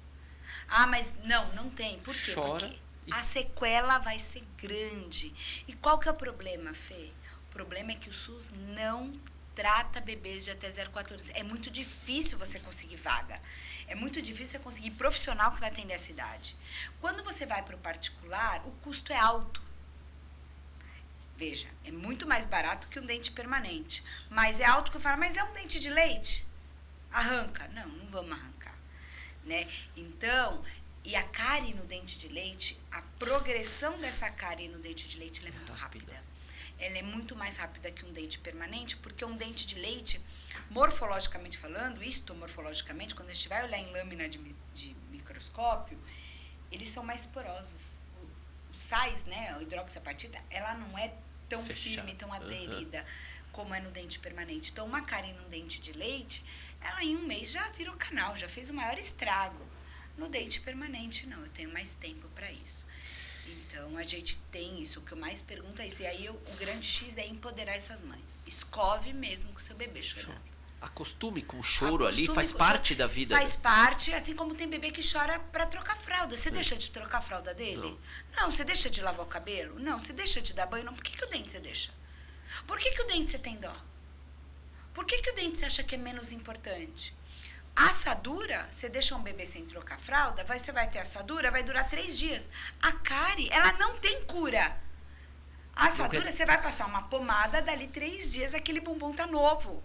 Mas não tem. Por quê? Chora. Porque a sequela vai ser grande. E qual que é o problema, Fê? O problema é que o SUS não trata bebês de até 0,4 anos. É muito difícil você conseguir vaga. É muito difícil você conseguir profissional que vai atender essa idade. Quando você vai para o particular, o custo é alto. Veja, é muito mais barato que um dente permanente. Mas é alto que eu falo, mas é um dente de leite? Arranca. Não vamos arrancar. Né? Então, E a cárie no dente de leite, a progressão dessa cárie no dente de leite ela é muito rápida. Ela é muito mais rápida que um dente permanente, porque um dente de leite, morfologicamente falando, histomorfologicamente, quando a gente vai olhar em lâmina de microscópio, eles são mais porosos. O sais, né, a hidroxiapatita, ela não é tão firme, tão aderida como é no dente permanente. Então, uma cárie num dente de leite, ela em um mês já virou canal, já fez o maior estrago. No dente permanente, não, eu tenho mais tempo para isso. Então, a gente tem isso, o que eu mais pergunto é isso. E aí, o grande X é empoderar essas mães. Escove mesmo com o seu bebê chorando. Acostume com o choro ali, faz parte da vida. Faz parte, assim como tem bebê que chora para trocar fralda. Você deixa de trocar a fralda dele? Não. Você deixa de lavar o cabelo? Não. Você deixa de dar banho? Não. Por que o dente você deixa? Por que o dente você tem dó? Por que o dente você acha que é menos importante? A assadura, você deixa um bebê sem trocar fralda, você vai ter assadura, vai durar 3 dias. A cárie, ela não tem cura. A assadura, você vai passar uma pomada, dali 3 dias aquele bumbum tá novo.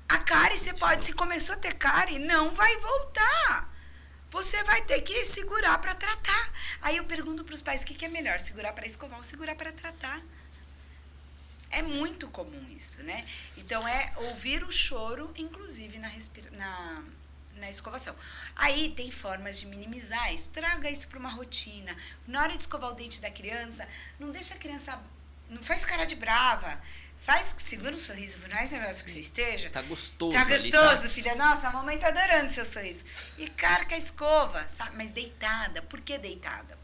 A cárie, você pode, se começou a ter cárie, não vai voltar. Você vai ter que segurar para tratar. Aí eu pergunto para os pais, o que é melhor, segurar para escovar ou segurar para tratar? É muito comum isso, né? Então, é ouvir o choro, inclusive na escovação. Aí, tem formas de minimizar isso. Traga isso para uma rotina. Na hora de escovar o dente da criança, não deixa a criança... Não faz cara de brava. Segura um sorriso, por mais nervosa que você esteja. Tá gostoso. Tá gostoso, filha. Nossa, a mamãe tá adorando seu sorriso. E carca a escova, sabe? Mas deitada. Por que deitada?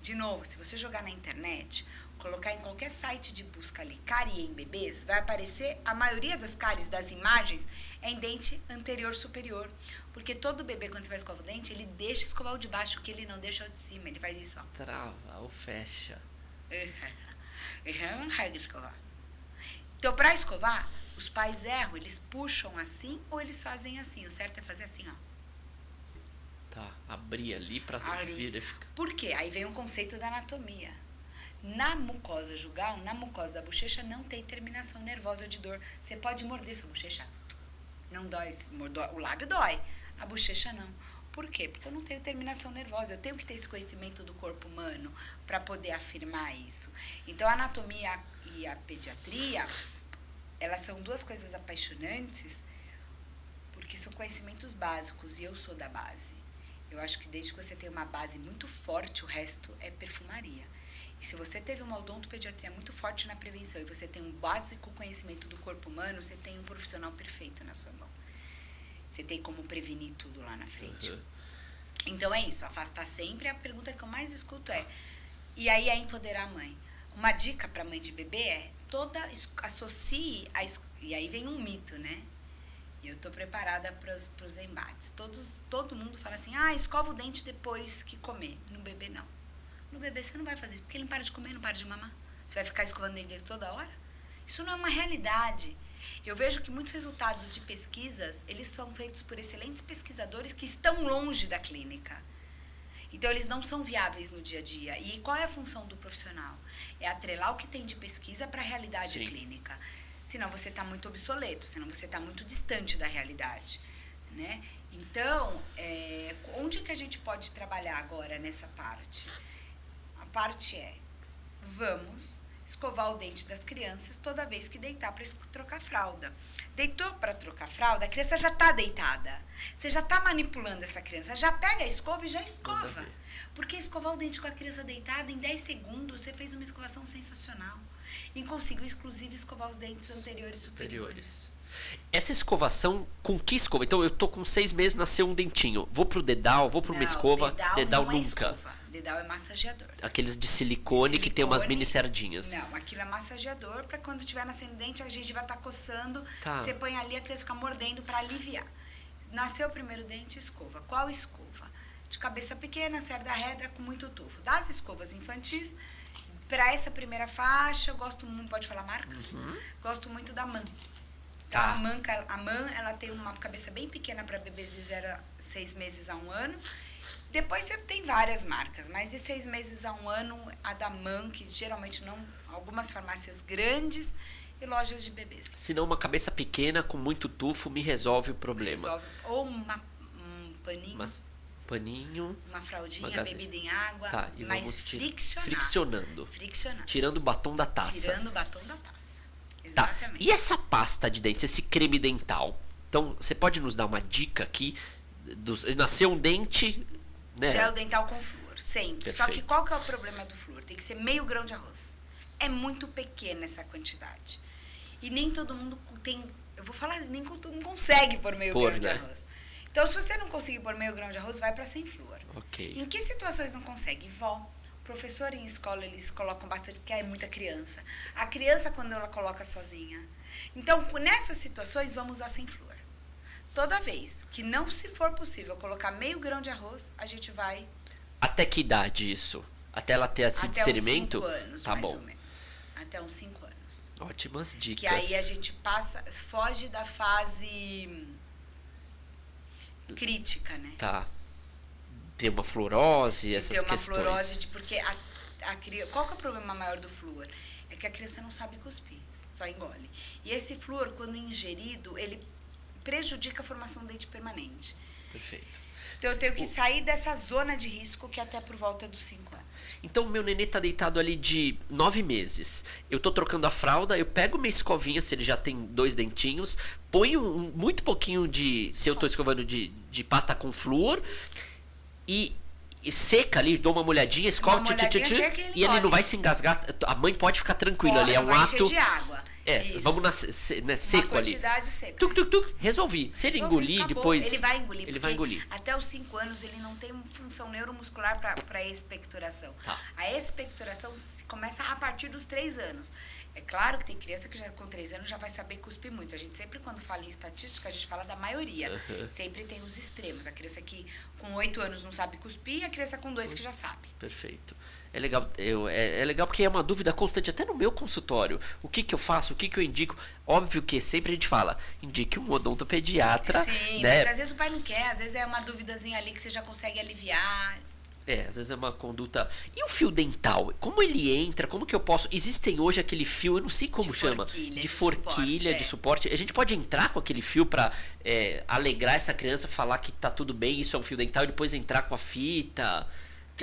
De novo, se você jogar na internet... colocar em qualquer site de busca ali, cárie em bebês, vai aparecer, a maioria das cáries das imagens é em dente anterior superior. Porque todo bebê, quando você vai escovar o dente, ele deixa escovar o de baixo, o que ele não deixa é o de cima. Ele faz isso, ó. Trava ou fecha. Não é de escovar. Então, para escovar, os pais erram, eles puxam assim ou eles fazem assim. O certo é fazer assim, ó. Tá, abrir ali pra verificar. Por quê? Aí vem um conceito da anatomia. Na mucosa jugal, na mucosa da bochecha, não tem terminação nervosa de dor. Você pode morder sua bochecha. Não dói. O lábio dói. A bochecha não. Por quê? Porque eu não tenho terminação nervosa. Eu tenho que ter esse conhecimento do corpo humano para poder afirmar isso. Então, a anatomia e a pediatria, elas são 2 coisas apaixonantes, porque são conhecimentos básicos, e eu sou da base. Eu acho que desde que você tem uma base muito forte, o resto é perfumaria. E se você teve uma odontopediatria muito forte na prevenção e você tem um básico conhecimento do corpo humano, você tem um profissional perfeito na sua mão. Você tem como prevenir tudo lá na frente. Então é isso, afastar sempre. A pergunta que eu mais escuto é, e aí é empoderar a mãe. Uma dica para mãe de bebê é, associe, e aí vem um mito, né? E eu tô preparada para os embates. Todo mundo fala assim, escova o dente depois que comer. No bebê, não. No bebê você não vai fazer isso, porque ele não para de comer, não para de mamar. Você vai ficar escovando o dente dele toda hora? Isso não é uma realidade. Eu vejo que muitos resultados de pesquisas, eles são feitos por excelentes pesquisadores que estão longe da clínica. Então, eles não são viáveis no dia a dia. E qual é a função do profissional? É atrelar o que tem de pesquisa para a realidade clínica. Senão você está muito obsoleto, senão você está muito distante da realidade. Né? Então, onde que a gente pode trabalhar agora nessa parte? A parte é, vamos escovar o dente das crianças toda vez que deitar para trocar fralda. Deitou para trocar fralda, a criança já está deitada. Você já está manipulando essa criança. Já pega a escova e já escova. Porque escovar o dente com a criança deitada, em 10 segundos, você fez uma escovação sensacional. E conseguiu, inclusive, escovar os dentes anteriores e superiores. Essa escovação, com que escova? Então, eu tô com 6 meses, nasceu um dentinho. Vou pro dedal, vou pra uma escova. Dedal não nunca. É escova. Dedal é massageador. Aqueles de silicone que tem umas mini sardinhas. Não, aquilo é massageador para quando estiver nascendo dente, a gente vai estar coçando. Você põe ali, a criança fica mordendo para aliviar. Nasceu o primeiro dente, escova. Qual escova? De cabeça pequena, cerda reta, com muito tufo. Das escovas infantis, para essa primeira faixa, eu gosto muito, pode falar marca? Gosto muito da MAN. A MAN, ela tem uma cabeça bem pequena para bebês de 0 a 6 meses a 1 ano. Depois você tem várias marcas, mas de 6 meses a 1 ano, a da MAN, que geralmente não, algumas farmácias grandes e lojas de bebês. Se não, uma cabeça pequena com muito tufo me resolve o problema. Ou um paninho. paninho. Uma fraldinha, uma gaze- bebida em água, Tá, e mas vamos friccionando. Tirando o batom da taça. Tirando o batom da taça. Tá. Exatamente. E essa pasta de dente, esse creme dental? Então, você pode nos dar uma dica aqui? Nasceu um dente, né? Gel dental com flúor, sempre. Só que Perfeito. qual que é o problema do flúor? Tem que ser meio grão de arroz. É muito pequena essa quantidade. E nem todo mundo tem... Eu vou falar, nem todo mundo consegue pôr meio grão de né? arroz. Então, se você não conseguir pôr meio grão de arroz, vai para sem flúor. Ok. Em que situações não consegue? Professor em escola, eles colocam bastante, porque é muita criança. A criança, quando ela coloca sozinha. Então, nessas situações, vamos usar sem flúor. Toda vez que não se for possível colocar meio grão de arroz, a gente vai... Até que idade isso? Até ela ter esse até discernimento? uns 5 anos, Tá mais bom. ou menos. Até uns 5 anos. Ótimas dicas. Que aí a gente foge da fase crítica, né? Tá. Ter uma fluorose, De essas ter uma questões. fluorose, porque qual que é o problema maior do flúor? É que a criança não sabe cuspir, só engole. E esse flúor, quando ingerido, ele prejudica a formação do dente permanente. Perfeito. Então eu tenho que sair dessa zona de risco que é até por volta dos 5 anos. Então, meu nenê tá deitado ali de 9 meses. Eu tô trocando a fralda, eu pego minha escovinha, se ele já tem 2 dentinhos, ponho muito pouquinho de, se eu tô escovando de pasta com flúor, e seca ali, dou uma molhadinha, escova, Uma molhadinha seca e ele e ele não engole. vai se engasgar. A mãe pode ficar tranquila ali, é um vai ato. encher de água. Isso. Vamos né, seco uma ali. quantidade seca. Tuc, tuc, tuc, resolvi. Se ele engolir Acabou. depois. Ele vai engolir. Ele vai engolir. Até os 5 anos ele não tem função neuromuscular para expectoração. Tá. A expectoração começa a partir dos 3 anos. É claro que tem criança que já com 3 anos já vai saber cuspir muito. A gente sempre, quando fala em estatística, a gente fala da maioria. Sempre tem os extremos. A criança que com 8 anos não sabe cuspir e a criança com 2 que já sabe. Perfeito. É legal, é legal porque é uma dúvida constante, até no meu consultório. O que eu faço, o que eu indico? Óbvio que sempre a gente fala, indique um odontopediatra. Sim, né? mas às vezes o pai não quer, às vezes é uma duvidazinha ali que você já consegue aliviar. Às vezes é uma conduta. E o fio dental? Como ele entra? Como que eu posso. Existem hoje aquele fio, eu não sei como De chama. forquilha, De de forquilha, suporte, de suporte. A gente pode entrar com aquele fio pra alegrar essa criança, falar que tá tudo bem, isso é um fio dental, e depois entrar com a fita.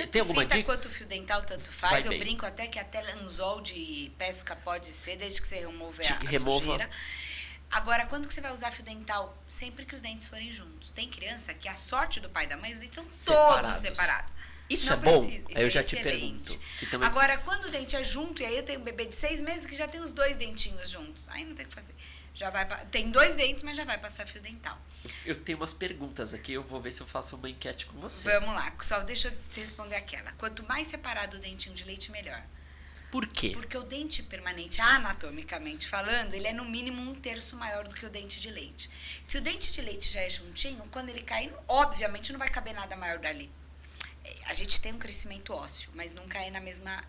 Tem alguma fita dica? quanto fio dental, tanto faz. Vai Eu bem. brinco até que até anzol de pesca pode ser, desde que você remova Remova. sujeira. Agora, quando que você vai usar fio dental? Sempre que os dentes forem juntos. Tem criança que a sorte do pai e da mãe, os dentes são todos separados. Isso Não é bom? precisa, isso Aí eu é já te excelente. pergunto. Que também... Agora, quando o dente é junto, e aí eu tenho um bebê de 6 meses que já tem os 2 dentinhos juntos. Aí não tem o que fazer. Tem 2 dentes, mas já vai passar fio dental. Eu tenho umas perguntas aqui, eu vou ver se eu faço uma enquete com você. Vamos lá, só deixa eu te responder aquela. Quanto mais separado o dentinho de leite, melhor. Por quê? Porque o dente permanente, anatomicamente falando, ele é no mínimo 1/3 maior do que o dente de leite. Se o dente de leite já é juntinho, quando ele cai, obviamente não vai caber nada maior dali. A gente tem um crescimento ósseo, mas não cai na mesma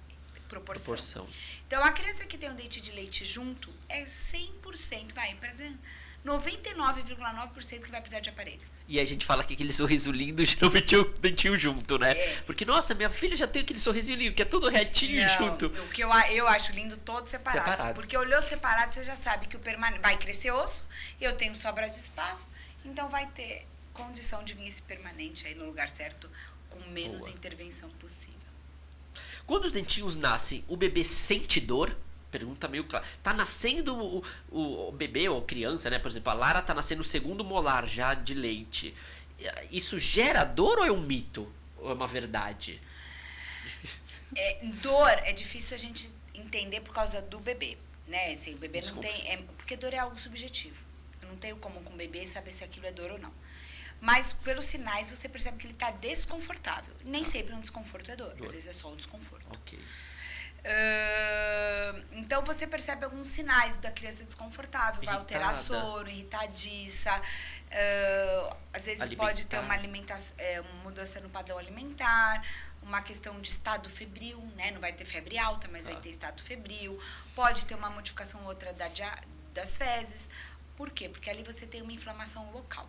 proporção. Então, a criança que tem um dente de leite junto é 100%, vai, por exemplo, 99,9% que vai precisar de aparelho. E aí a gente fala que aquele sorriso lindo geralmente é o dentinho junto, né? Porque, nossa, minha filha já tem aquele sorrisinho lindo, que é tudo retinho e junto. O que eu acho lindo, todos separados. Porque olhou separado, você já sabe que vai crescer osso, eu tenho sobra de espaço, então vai ter condição de vir esse permanente aí no lugar certo, com menos intervenção possível. Quando os dentinhos nascem, o bebê sente dor? Pergunta meio clara. Tá nascendo o bebê ou criança, né? Por exemplo, a Lara tá nascendo o segundo molar já de leite. Isso gera dor ou é um mito? Ou é uma verdade? Dor é difícil a gente entender por causa do bebê, né? Assim, o bebê não tem... porque dor é algo subjetivo. Eu não tenho como com o bebê saber se aquilo é dor ou não. Mas pelos sinais você percebe que ele está desconfortável. Nem sempre um desconforto é dor. Às vezes é só um desconforto. Ok. Então você percebe alguns sinais da criança desconfortável, vai alterar sono, irritadiça, às vezes pode ter uma mudança no padrão alimentar, uma questão de estado febril, né? Não vai ter febre alta, mas vai ter estado febril, pode ter uma modificação ou outra das fezes. Por quê? Porque ali você tem uma inflamação local.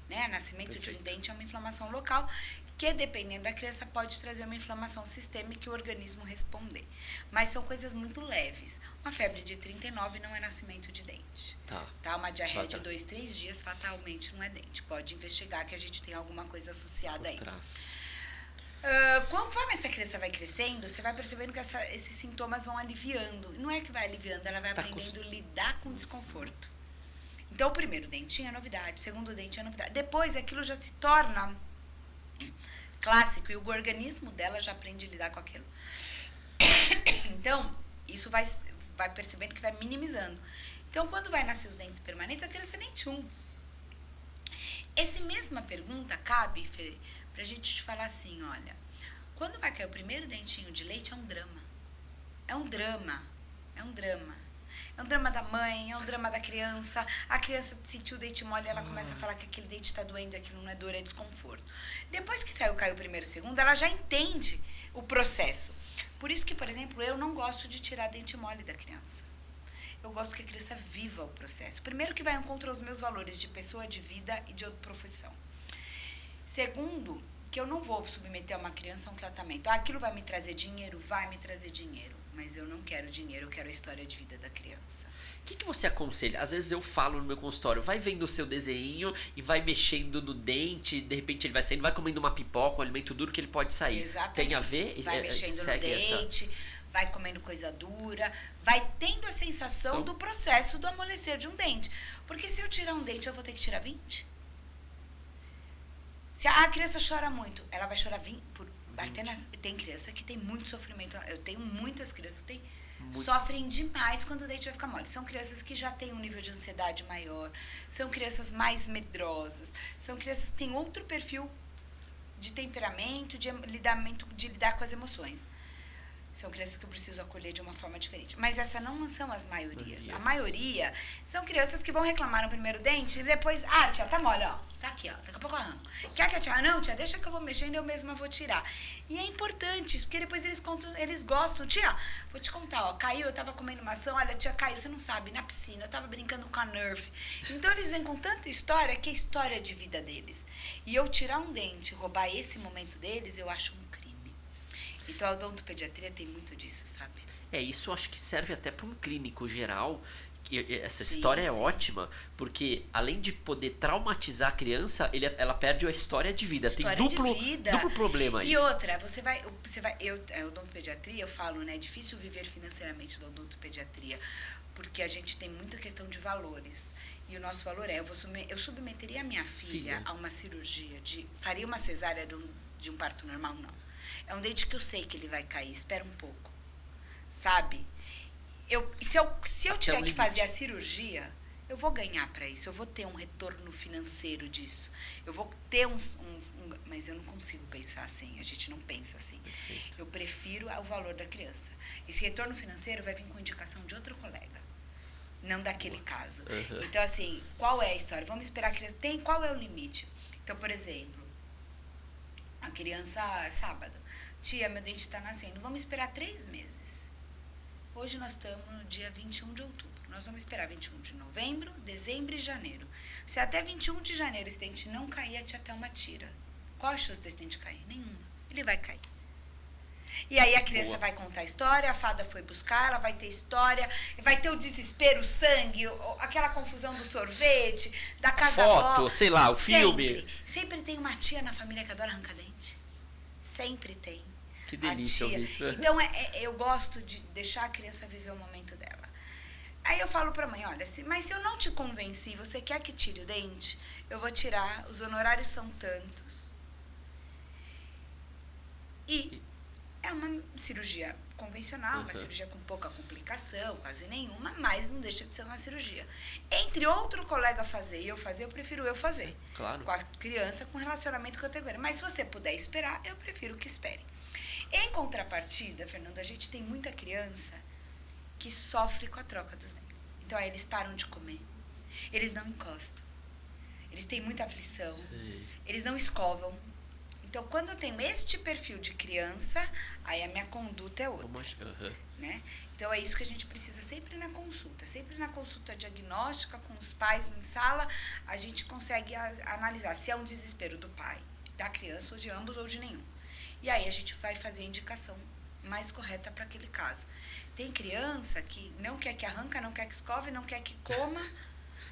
né? Nascimento de um Perfeito. dente é uma inflamação local que, dependendo da criança, pode trazer uma inflamação sistêmica e o organismo responder. Mas são coisas muito leves. Uma febre de 39 não é nascimento de dente. Tá? Uma diarreia de 2, 3 dias, fatalmente não é dente. Pode investigar que a gente tem alguma coisa associada aí. Conforme essa criança vai crescendo, você vai percebendo que esses sintomas vão aliviando. Não é que vai aliviando, ela vai aprendendo a lidar com o desconforto. Então, o primeiro dentinho é novidade, o segundo dente é novidade. Depois, aquilo já se torna clássico e o organismo dela já aprende a lidar com aquilo. Então, isso vai percebendo que vai minimizando. Então, quando vai nascer os dentes permanentes, a criança nem tchum. Essa mesma pergunta cabe, Fê, pra gente te falar assim, olha, quando vai cair o primeiro dentinho de leite é um drama. É um drama. É um drama. É um drama da mãe, é um drama da criança. A criança sentiu o dente mole, ela começa a falar que aquele dente está doendo, aquilo não é dor, é desconforto. Depois que caiu o primeiro e o segundo, ela já entende o processo. Por isso que, por exemplo, eu não gosto de tirar dente mole da criança. Eu gosto que a criança viva o processo. Primeiro que vai contra os meus valores de pessoa, de vida e de profissão. Segundo, que eu não vou submeter uma criança a um tratamento. Aquilo vai me trazer dinheiro? Vai me trazer dinheiro. Mas eu não quero dinheiro, eu quero a história de vida da criança. O que você aconselha? Às vezes eu falo no meu consultório, vai vendo o seu desenho e vai mexendo no dente, de repente ele vai saindo, vai comendo uma pipoca, um alimento duro que ele pode sair. Exatamente. Tem a ver? Vai mexendo no dente, vai comendo coisa dura, vai tendo a sensação do processo do amolecer de um dente. Porque se eu tirar um dente, eu vou ter que tirar 20? Se a criança chora muito, ela vai chorar 20 tem criança que tem muito sofrimento. Eu tenho muitas crianças que sofrem demais quando o dente vai ficar mole. São crianças que já têm um nível de ansiedade maior, são crianças mais medrosas, são crianças que têm outro perfil de temperamento, de lidar com as emoções. São crianças que eu preciso acolher de uma forma diferente. Mas essas não são as maiorias. A maioria são crianças que vão reclamar no primeiro dente e depois, tia, tá mole, ó. Tá aqui, ó. Daqui a pouco eu arranco. Quer que a tia? Não, tia, deixa que eu vou mexendo e eu mesma vou tirar. E é importante, porque depois eles contam, eles gostam. Tia, vou te contar, ó. Caiu, eu tava comendo maçã. Olha, tia, caiu, você não sabe, na piscina. Eu tava brincando com a Nerf. Então eles vêm com tanta história que é história de vida deles. E eu tirar um dente, roubar esse momento deles, eu acho um crime. Então, a odontopediatria tem muito disso, sabe? Isso eu acho que serve até para um clínico geral. Essa história é ótima, porque além de poder traumatizar a criança, ela perde a história de vida. Tem duplo problema aí. E outra, a odontopediatria, eu falo, né? É difícil viver financeiramente da odontopediatria, porque a gente tem muita questão de valores. E o nosso valor eu submeteria a minha filha a uma cirurgia, faria uma cesárea de um parto normal? Não. É um dente que eu sei que ele vai cair, espera um pouco, sabe? Se eu tiver que fazer a cirurgia, eu vou ganhar para isso, eu vou ter um retorno financeiro disso, eu vou ter mas eu não consigo pensar assim, a gente não pensa assim. Perfeito. Eu prefiro o valor da criança. Esse retorno financeiro vai vir com indicação de outro colega, não daquele caso. Uhum. Então, assim, qual é a história? Vamos esperar a criança, qual é o limite? Então, por exemplo, a criança, sábado, tia, meu dente está nascendo, vamos esperar 3 meses. Hoje nós estamos no dia 21 de outubro. Nós vamos esperar 21 de novembro, dezembro e janeiro. Se até 21 de janeiro esse dente não cair, a tia Thelma tira. Qual a chance desse dente cair? Nenhuma. Ele vai cair. E aí a criança vai contar a história, a fada foi buscar, ela vai ter história, vai ter o desespero, o sangue, aquela confusão do sorvete, da casa foto, sei lá, o filme. Sempre tem uma tia na família que adora arrancar dente. Sempre tem. Que delícia ouvir isso. Então, eu gosto de deixar a criança viver o momento dela. Aí eu falo pra mãe, olha, mas se eu não te convenci, você quer que tire o dente? Eu vou tirar, os honorários são tantos. E é uma cirurgia convencional, uma cirurgia com pouca complicação, quase nenhuma, mas não deixa de ser uma cirurgia. Entre outro colega fazer e eu fazer, eu prefiro eu fazer. Claro. Com a criança, com relacionamento categórico. Mas se você puder esperar, eu prefiro que espere. Em contrapartida, Fernando, a gente tem muita criança que sofre com a troca dos dentes. Então, aí eles param de comer, eles não encostam, eles têm muita aflição, eles não escovam. Então, quando eu tenho este perfil de criança, aí a minha conduta é outra. né? Então, é isso que a gente precisa sempre na consulta. Sempre na consulta diagnóstica com os pais em sala, a gente consegue analisar se é um desespero do pai, da criança, ou de ambos, ou de nenhum. E aí a gente vai fazer a indicação mais correta para aquele caso. Tem criança que não quer que arranca, não quer que escove, não quer que coma,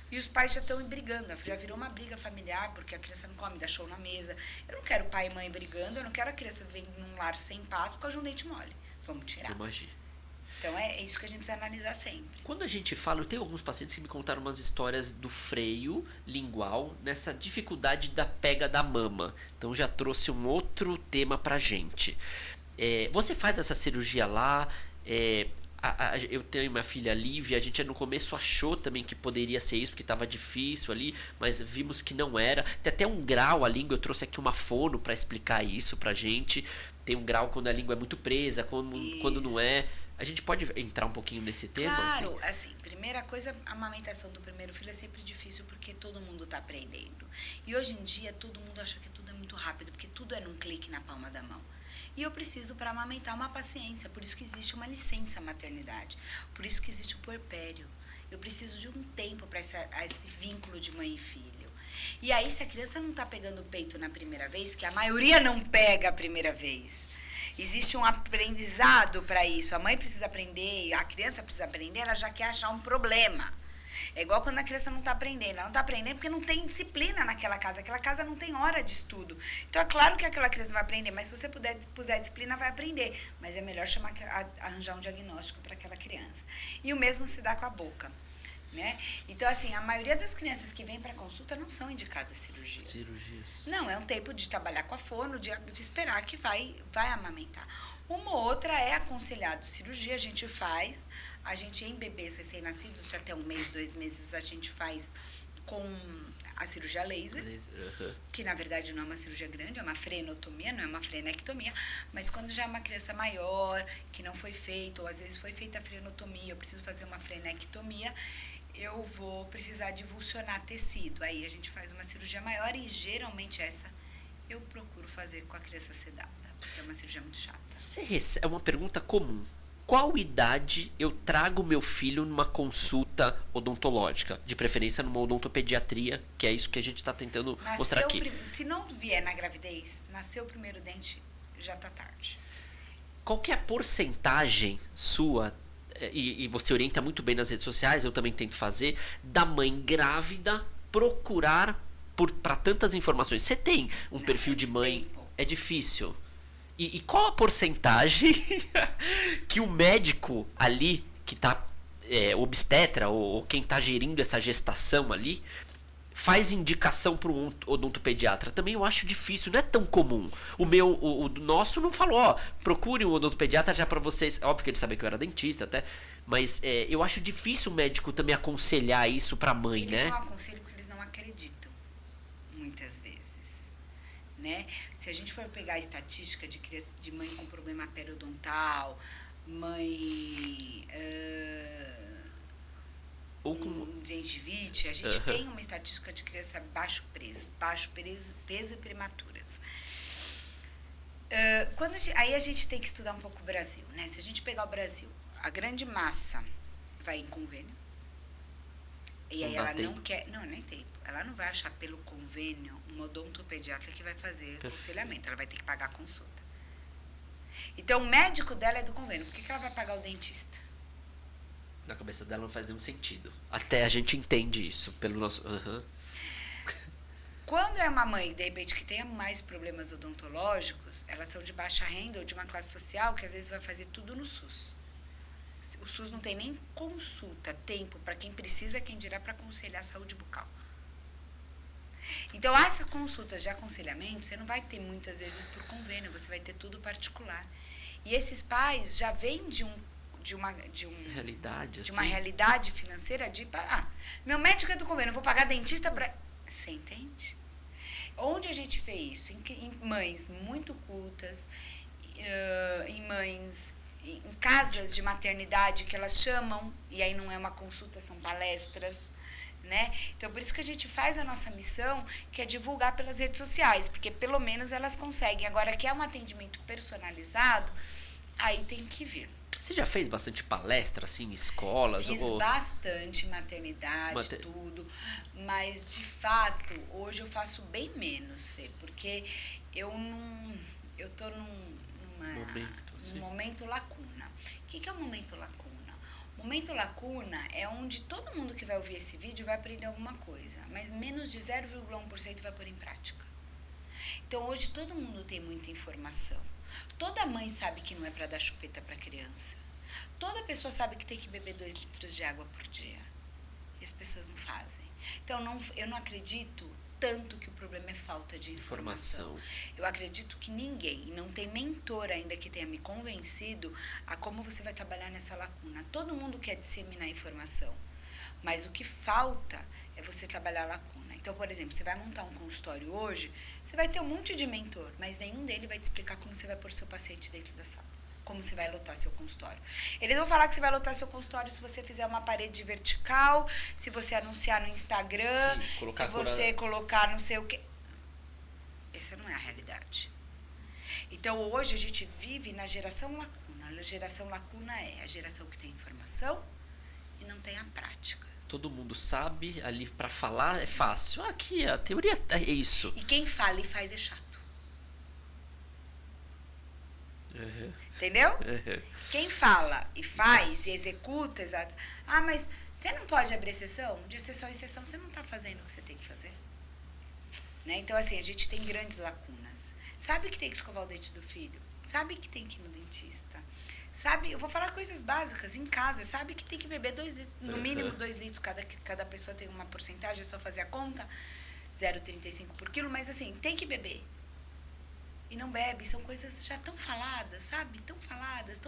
e os pais já estão brigando. Já virou uma briga familiar, porque a criança não come, dá show na mesa. Eu não quero pai e mãe brigando, eu não quero a criança viver num lar sem paz por causa de um dente mole. Vamos tirar. Imagina. Então, é isso que a gente precisa analisar sempre. Quando a gente fala, eu tenho alguns pacientes que me contaram umas histórias do freio lingual, nessa dificuldade da pega da mama. Então, já trouxe um outro tema pra gente. Você faz essa cirurgia lá, eu tenho minha filha Lívia, a gente no começo achou também que poderia ser isso, porque estava difícil ali, mas vimos que não era. Tem até um grau a língua, eu trouxe aqui uma fono para explicar isso pra gente. Tem um grau quando a língua é muito presa, quando não é. A gente pode entrar um pouquinho nesse tema? Claro, assim, primeira coisa, a amamentação do primeiro filho é sempre difícil porque todo mundo está aprendendo. E hoje em dia todo mundo acha que tudo é muito rápido, porque tudo é num clique na palma da mão. E eu preciso, para amamentar, uma paciência, por isso que existe uma licença maternidade, por isso que existe o puerpério. Eu preciso de um tempo para esse vínculo de mãe e filho. E aí, se a criança não está pegando o peito na primeira vez, que a maioria não pega a primeira vez, existe um aprendizado para isso. A mãe precisa aprender, a criança precisa aprender, ela já quer achar um problema. É igual quando a criança não está aprendendo. Ela não está aprendendo porque não tem disciplina naquela casa. Aquela casa não tem hora de estudo. Então, é claro que aquela criança vai aprender, mas se você puser disciplina, vai aprender. Mas é melhor arranjar um diagnóstico para aquela criança. E o mesmo se dá com a boca. Né? Então, assim, a maioria das crianças que vêm para consulta não são indicadas cirurgias. Não, é um tempo de trabalhar com a fono, de esperar que vai amamentar. Uma outra é aconselhado cirurgia, a gente faz. A gente, em bebês recém-nascidos, de até 1 mês, 2 meses, a gente faz com a cirurgia laser, que na verdade não é uma cirurgia grande, é uma frenotomia, não é uma frenectomia, mas quando já é uma criança maior, que não foi feita, ou às vezes foi feita a frenotomia, eu preciso fazer uma frenectomia, eu vou precisar de avulsionar tecido. Aí a gente faz uma cirurgia maior e geralmente essa eu procuro fazer com a criança sedada, porque é uma cirurgia muito chata. É uma pergunta comum. Qual idade eu trago meu filho numa consulta odontológica? De preferência numa odontopediatria, que é isso que a gente está tentando mostrar aqui. Se não vier na gravidez, nasceu o primeiro dente, já está tarde. Qual que é a porcentagem sua, e você orienta muito bem nas redes sociais, eu também tento fazer, da mãe grávida procurar para tantas informações? Você tem um perfil de mãe, é difícil. E qual a porcentagem que o médico ali, que está obstetra, ou quem está gerindo essa gestação ali, faz indicação para um odontopediatra? Também eu acho difícil, não é tão comum. O nosso não falou, procure um odontopediatra já para vocês. Óbvio que ele sabia que eu era dentista até, mas eu acho difícil o médico também aconselhar isso para a mãe, eles né? Eles não aconselham porque eles não acreditam, muitas vezes. Né? Se a gente for pegar a estatística de mãe com problema periodontal, mãe ou com gengivite, a gente tem uma estatística de criança baixo peso e prematuras. Aí a gente tem que estudar um pouco o Brasil, né? Se a gente pegar o Brasil, a grande massa vai em convênio. E aí ela não quer... Não, nem tempo. Ela não vai achar pelo convênio uma odontopediatra que vai fazer aconselhamento. Ela vai ter que pagar a consulta. Então, o médico dela é do convênio. Por que ela vai pagar o dentista? Na cabeça dela não faz nenhum sentido. Até a gente entende isso pelo nosso... Quando é uma mãe, de repente, que tenha mais problemas odontológicos, elas são de baixa renda ou de uma classe social que às vezes vai fazer tudo no SUS. O SUS não tem nem consulta, tempo para quem precisa, quem dirá para aconselhar a saúde bucal. Então, essas consultas de aconselhamento, você não vai ter muitas vezes por convênio, você vai ter tudo particular. E esses pais já vêm de uma realidade financeira de... meu médico é do convênio, eu vou pagar dentista para... Você entende? Onde a gente vê isso? Em mães muito cultas, em mães... em casas de maternidade que elas chamam, e aí não é uma consulta, são palestras, né? Então, por isso que a gente faz a nossa missão, que é divulgar pelas redes sociais, porque pelo menos elas conseguem. Agora, que é um atendimento personalizado, aí tem que vir. Você já fez bastante palestra, assim, em escolas? Fiz bastante maternidade, tudo, mas de fato, hoje eu faço bem menos, Fê, porque eu tô num momento lacuna. O que é o momento lacuna? O momento lacuna é onde todo mundo que vai ouvir esse vídeo vai aprender alguma coisa, mas menos de 0,1% vai pôr em prática. Então, hoje todo mundo tem muita informação. Toda mãe sabe que não é para dar chupeta para criança. Toda pessoa sabe que tem que beber 2 litros de água por dia. E as pessoas não fazem. Então, eu não acredito tanto que o problema é falta de informação. Eu acredito que ninguém, e não tem mentor ainda que tenha me convencido a como você vai trabalhar nessa lacuna. Todo mundo quer disseminar informação, mas o que falta é você trabalhar a lacuna. Então, por exemplo, você vai montar um consultório hoje, você vai ter um monte de mentor, mas nenhum deles vai te explicar como você vai pôr seu paciente dentro da sala. Como você vai lotar seu consultório. Eles vão falar que você vai lotar seu consultório se você fizer uma parede vertical, se você anunciar no Instagram, se você colocar não sei o quê. Essa não é a realidade. Então, hoje a gente vive na geração lacuna. A geração lacuna é a geração que tem informação e não tem a prática. Todo mundo sabe, ali para falar é fácil. Aqui, a teoria é isso. E quem fala e faz é chato. Uhum. Entendeu? Uhum. Quem fala e faz e executa, exato. Ah, mas você não pode abrir exceção? De exceção em exceção, você não está fazendo o que você tem que fazer. Né? Então, assim, a gente tem grandes lacunas. Sabe que tem que escovar o dente do filho? Sabe que tem que ir no dentista? Sabe, eu vou falar coisas básicas em casa. Sabe que tem que beber 2 litros, no mínimo 2 litros, cada pessoa tem uma porcentagem, é só fazer a conta, 0,35 por quilo, mas assim, tem que beber. E não bebe, são coisas já tão faladas, sabe? Tão faladas.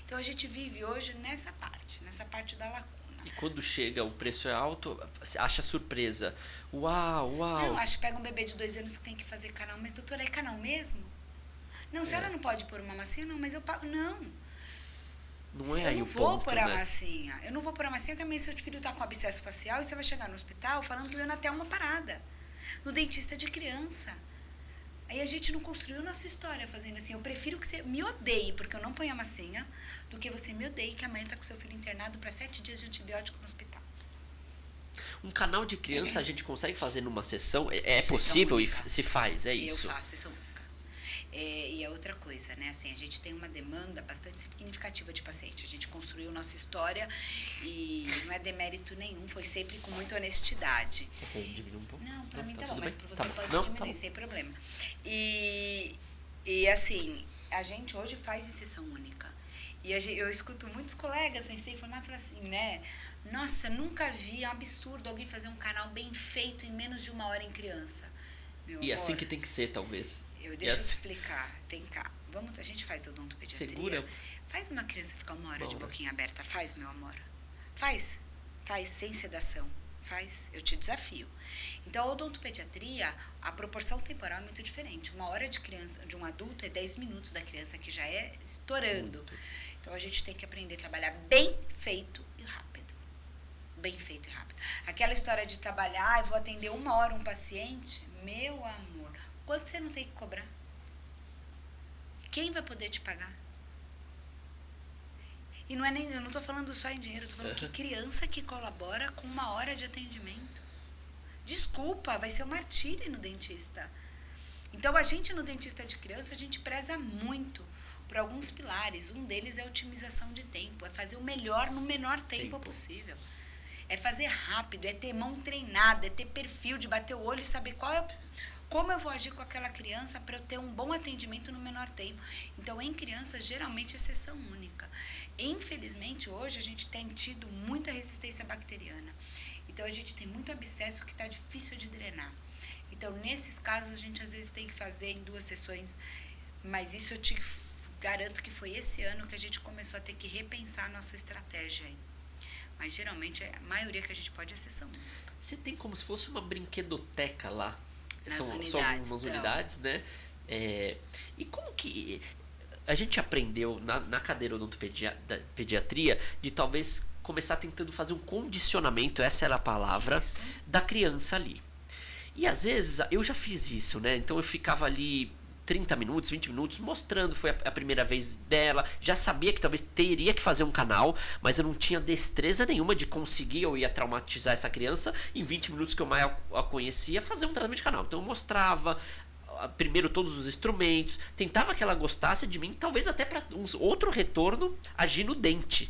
Então a gente vive hoje nessa parte da lacuna. E quando chega, o preço é alto, você acha surpresa. Uau. Não, acho que pega um bebê de 2 anos que tem que fazer canal, mas doutora, é canal mesmo? Não, a senhora não pode pôr uma massinha? Não, mas eu pago. Não. Não é aí o ponto, Eu não vou pôr a massinha. Eu não vou pôr a massinha, porque amanhã seu filho tá com abscesso facial e você vai chegar no hospital falando que veio até uma parada. No dentista de criança. Aí a gente não construiu nossa história fazendo assim. Eu prefiro que você me odeie porque eu não ponho a massinha, do que você me odeie que a mãe tá com seu filho internado para 7 dias de antibiótico no hospital. Um canal de criança a gente consegue fazer numa sessão? É possível única. E se faz, é isso? Eu faço sessão única. E é outra coisa, né? Assim, a gente tem uma demanda bastante significativa de paciente. A gente construiu nossa história e não é demérito nenhum, foi sempre com muita honestidade. Diminuir um pouco? Não, pra mim tá bom, mas pra você pode não, diminuir, sem problema. E assim, a gente hoje faz em sessão única. E eu escuto muitos colegas recém-formados falar assim, né? Nossa, nunca vi, é um absurdo alguém fazer um canal bem feito em menos de 1 hora em criança. Meu e amor, assim que tem que ser, talvez. Deixa eu te explicar. Vem cá. A gente faz odontopediatria. Segura. Faz uma criança ficar 1 hora de boquinha aberta. Faz, meu amor. Faz, sem sedação. Faz. Eu te desafio. Então, a odontopediatria, a proporção temporal é muito diferente. 1 hora de um adulto é 10 minutos da criança, que já é estourando. Muito. Então, a gente tem que aprender a trabalhar bem feito e rápido. Bem feito e rápido. Aquela história de trabalhar, eu vou atender 1 hora um paciente, meu amor, quanto você não tem que cobrar? Quem vai poder te pagar? E não é nem, eu não estou falando só em dinheiro, eu estou falando que criança que colabora com 1 hora de atendimento. Desculpa, vai ser um martírio no dentista. Então, a gente no dentista de criança, a gente preza muito por alguns pilares. Um deles é a otimização de tempo, é fazer o melhor no menor tempo possível. É fazer rápido, é ter mão treinada, é ter perfil de bater o olho e saber como eu vou agir com aquela criança para eu ter um bom atendimento no menor tempo. Então, em criança, geralmente é sessão única. Infelizmente, hoje a gente tem tido muita resistência bacteriana. Então, a gente tem muito abscesso que está difícil de drenar. Então, nesses casos, a gente às vezes tem que fazer em 2 sessões, mas isso eu te garanto que foi esse ano que a gente começou a ter que repensar a nossa estratégia aí. Mas, geralmente, a maioria que a gente pode é sessão única. Você tem como se fosse uma brinquedoteca lá. São algumas unidades, né? E como que a gente aprendeu na cadeira odontopediatria de talvez começar tentando fazer um condicionamento, essa era a palavra, da criança ali. E às vezes eu já fiz isso, né? Então eu ficava ali 30 minutos, 20 minutos, mostrando, foi a primeira vez dela, já sabia que talvez teria que fazer um canal, mas eu não tinha destreza nenhuma de conseguir, eu ia traumatizar essa criança, em 20 minutos que eu mais a conhecia, fazer um tratamento de canal. Então eu mostrava primeiro todos os instrumentos, tentava que ela gostasse de mim, talvez até para outro retorno agir no dente.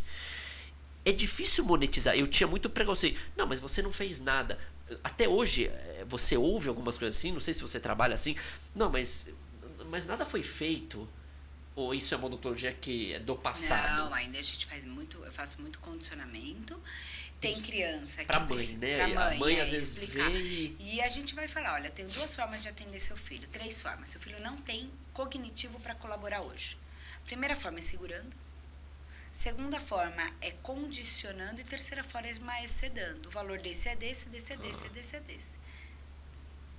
É difícil monetizar, eu tinha muito preconceito. Não, mas você não fez nada. Até hoje, você ouve algumas coisas assim, não sei se você trabalha assim. Não, mas nada foi feito. Ou isso é uma odontologia que é do passado? Não, ainda a gente faz muito, eu faço muito condicionamento. Tem criança que pra mãe, né? Pra a mãe às vezes vê e a gente vai falar, olha, eu tenho 2 formas de atender seu filho, 3 formas. Seu filho não tem cognitivo para colaborar hoje. Primeira forma é segurando. Segunda forma é condicionando. E terceira forma é sedando. O valor desse é desse, desse é desse, desse é desse.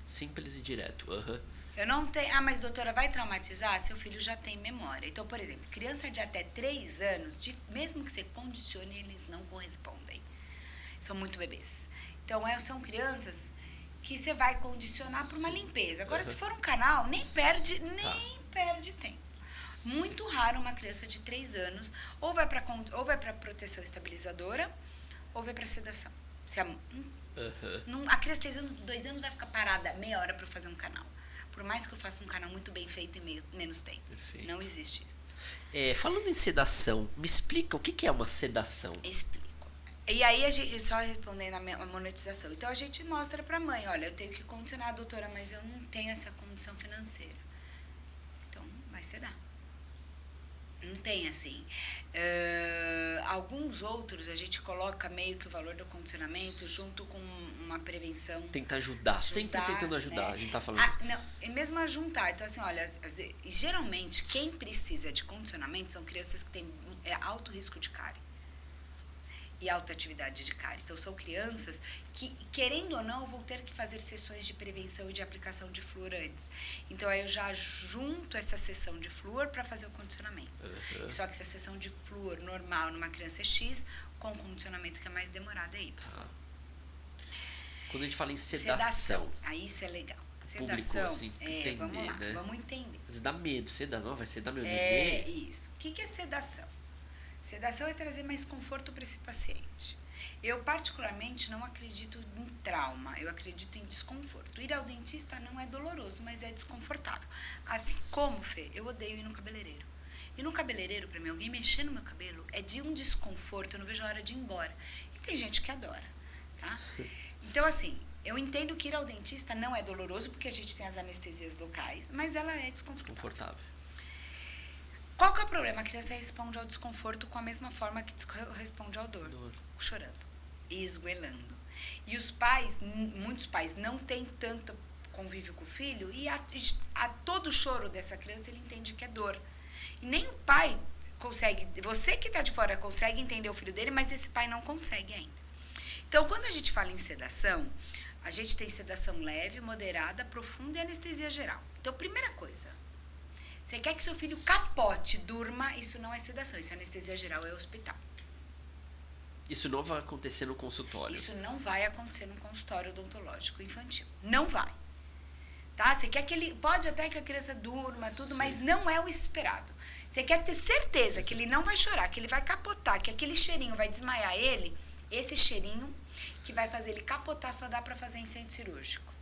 Simples e direto. Eu não tenho. Ah, mas doutora, vai traumatizar? Seu filho já tem memória. Então, por exemplo, criança de até 3 anos, mesmo que você condicione, eles não correspondem. São muito bebês. Então, são crianças que você vai condicionar para uma limpeza. Agora, se for um canal, nem perde tempo. Muito raro uma criança de 3 anos ou vai para proteção estabilizadora ou vai para sedação. A criança de 3 anos, 2 anos vai ficar parada meia hora para fazer um canal. Por mais que eu faça um canal muito bem feito em menos tempo. Perfeito. Não existe isso. Falando em sedação, me explica o que é uma sedação? Explico. E aí, a gente, só respondendo a monetização. Então, a gente mostra para a mãe, olha, eu tenho que condicionar, doutora, mas eu não tenho essa condição financeira. Então, vai sedar. Não tem assim. Alguns outros a gente coloca meio que o valor do condicionamento junto com uma prevenção. Tenta ajudar, sempre tentando ajudar, né? A gente tá falando. Não, mesmo a juntar. Então, assim, olha, geralmente quem precisa de condicionamento são crianças que têm alto risco de cárie e alta atividade de cárie. Então, são crianças que, querendo ou não, vão ter que fazer sessões de prevenção e de aplicação de flúor antes. Então, aí eu já junto essa sessão de flúor para fazer o condicionamento. Só que se a sessão de flúor normal numa criança é X, com condicionamento que é mais demorado é Y. Quando a gente fala em sedação. Aí isso é legal. Sedação, assim, entender, vamos lá, né? Vamos entender. Mas dá medo, não, vai sedar meu neném. Isso. O que é sedação? Sedação é trazer mais conforto para esse paciente. Eu, particularmente, não acredito em trauma, eu acredito em desconforto. Ir ao dentista não é doloroso, mas é desconfortável. Assim como, Fê, eu odeio ir no cabeleireiro. E no cabeleireiro, para mim, alguém mexer no meu cabelo é de um desconforto, eu não vejo a hora de ir embora. E tem gente que adora, tá? Então, assim, eu entendo que ir ao dentista não é doloroso, porque a gente tem as anestesias locais, mas ela é desconfortável. Qual que é o problema? A criança responde ao desconforto com a mesma forma que responde ao dor. Chorando e esgoelando. E os pais, muitos pais não têm tanto convívio com o filho e a todo choro dessa criança ele entende que é dor. E nem o pai consegue, você que está de fora consegue entender o filho dele, mas esse pai não consegue ainda. Então, quando a gente fala em sedação, a gente tem sedação leve, moderada, profunda e anestesia geral. Então, primeira coisa, você quer que seu filho capote, durma, isso não é sedação, isso é anestesia geral, é hospital. Isso não vai acontecer no consultório? Isso não vai acontecer no consultório odontológico infantil. Não vai. Tá? Você quer que ele... Pode até que a criança durma, tudo, sim, mas não é o esperado. Você quer ter certeza que ele não vai chorar, que ele vai capotar, que aquele cheirinho vai desmaiar ele, esse cheirinho que vai fazer ele capotar só dá para fazer em centro cirúrgico.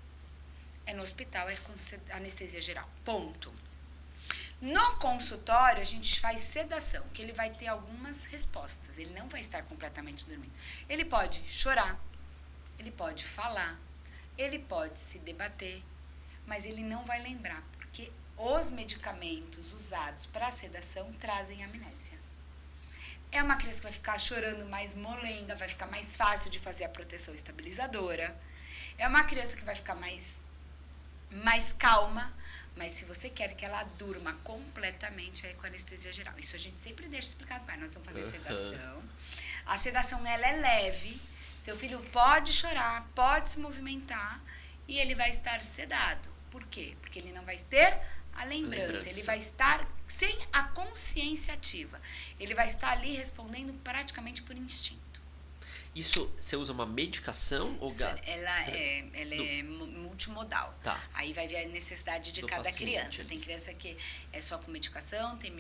É no hospital, é com anestesia geral. Ponto. No consultório, a gente faz sedação, que ele vai ter algumas respostas. Ele não vai estar completamente dormindo. Ele pode chorar, ele pode falar, ele pode se debater, mas ele não vai lembrar, porque os medicamentos usados para sedação trazem amnésia. É uma criança que vai ficar chorando mais molenga, vai ficar mais fácil de fazer a proteção estabilizadora. É uma criança que vai ficar mais calma, mas se você quer que ela durma completamente, é com anestesia geral. Isso a gente sempre deixa explicado, pai, nós vamos fazer sedação. A sedação, ela é leve, seu filho pode chorar, pode se movimentar e ele vai estar sedado. Por quê? Porque ele não vai ter a lembrança, ele vai estar sem a consciência ativa. Ele vai estar ali respondendo praticamente por instinto. Isso, você usa uma medicação ou Ela é multimodal. Tá. Aí vai ver a necessidade de Do cada paciente criança. ali. Tem criança que é só com medicação, tem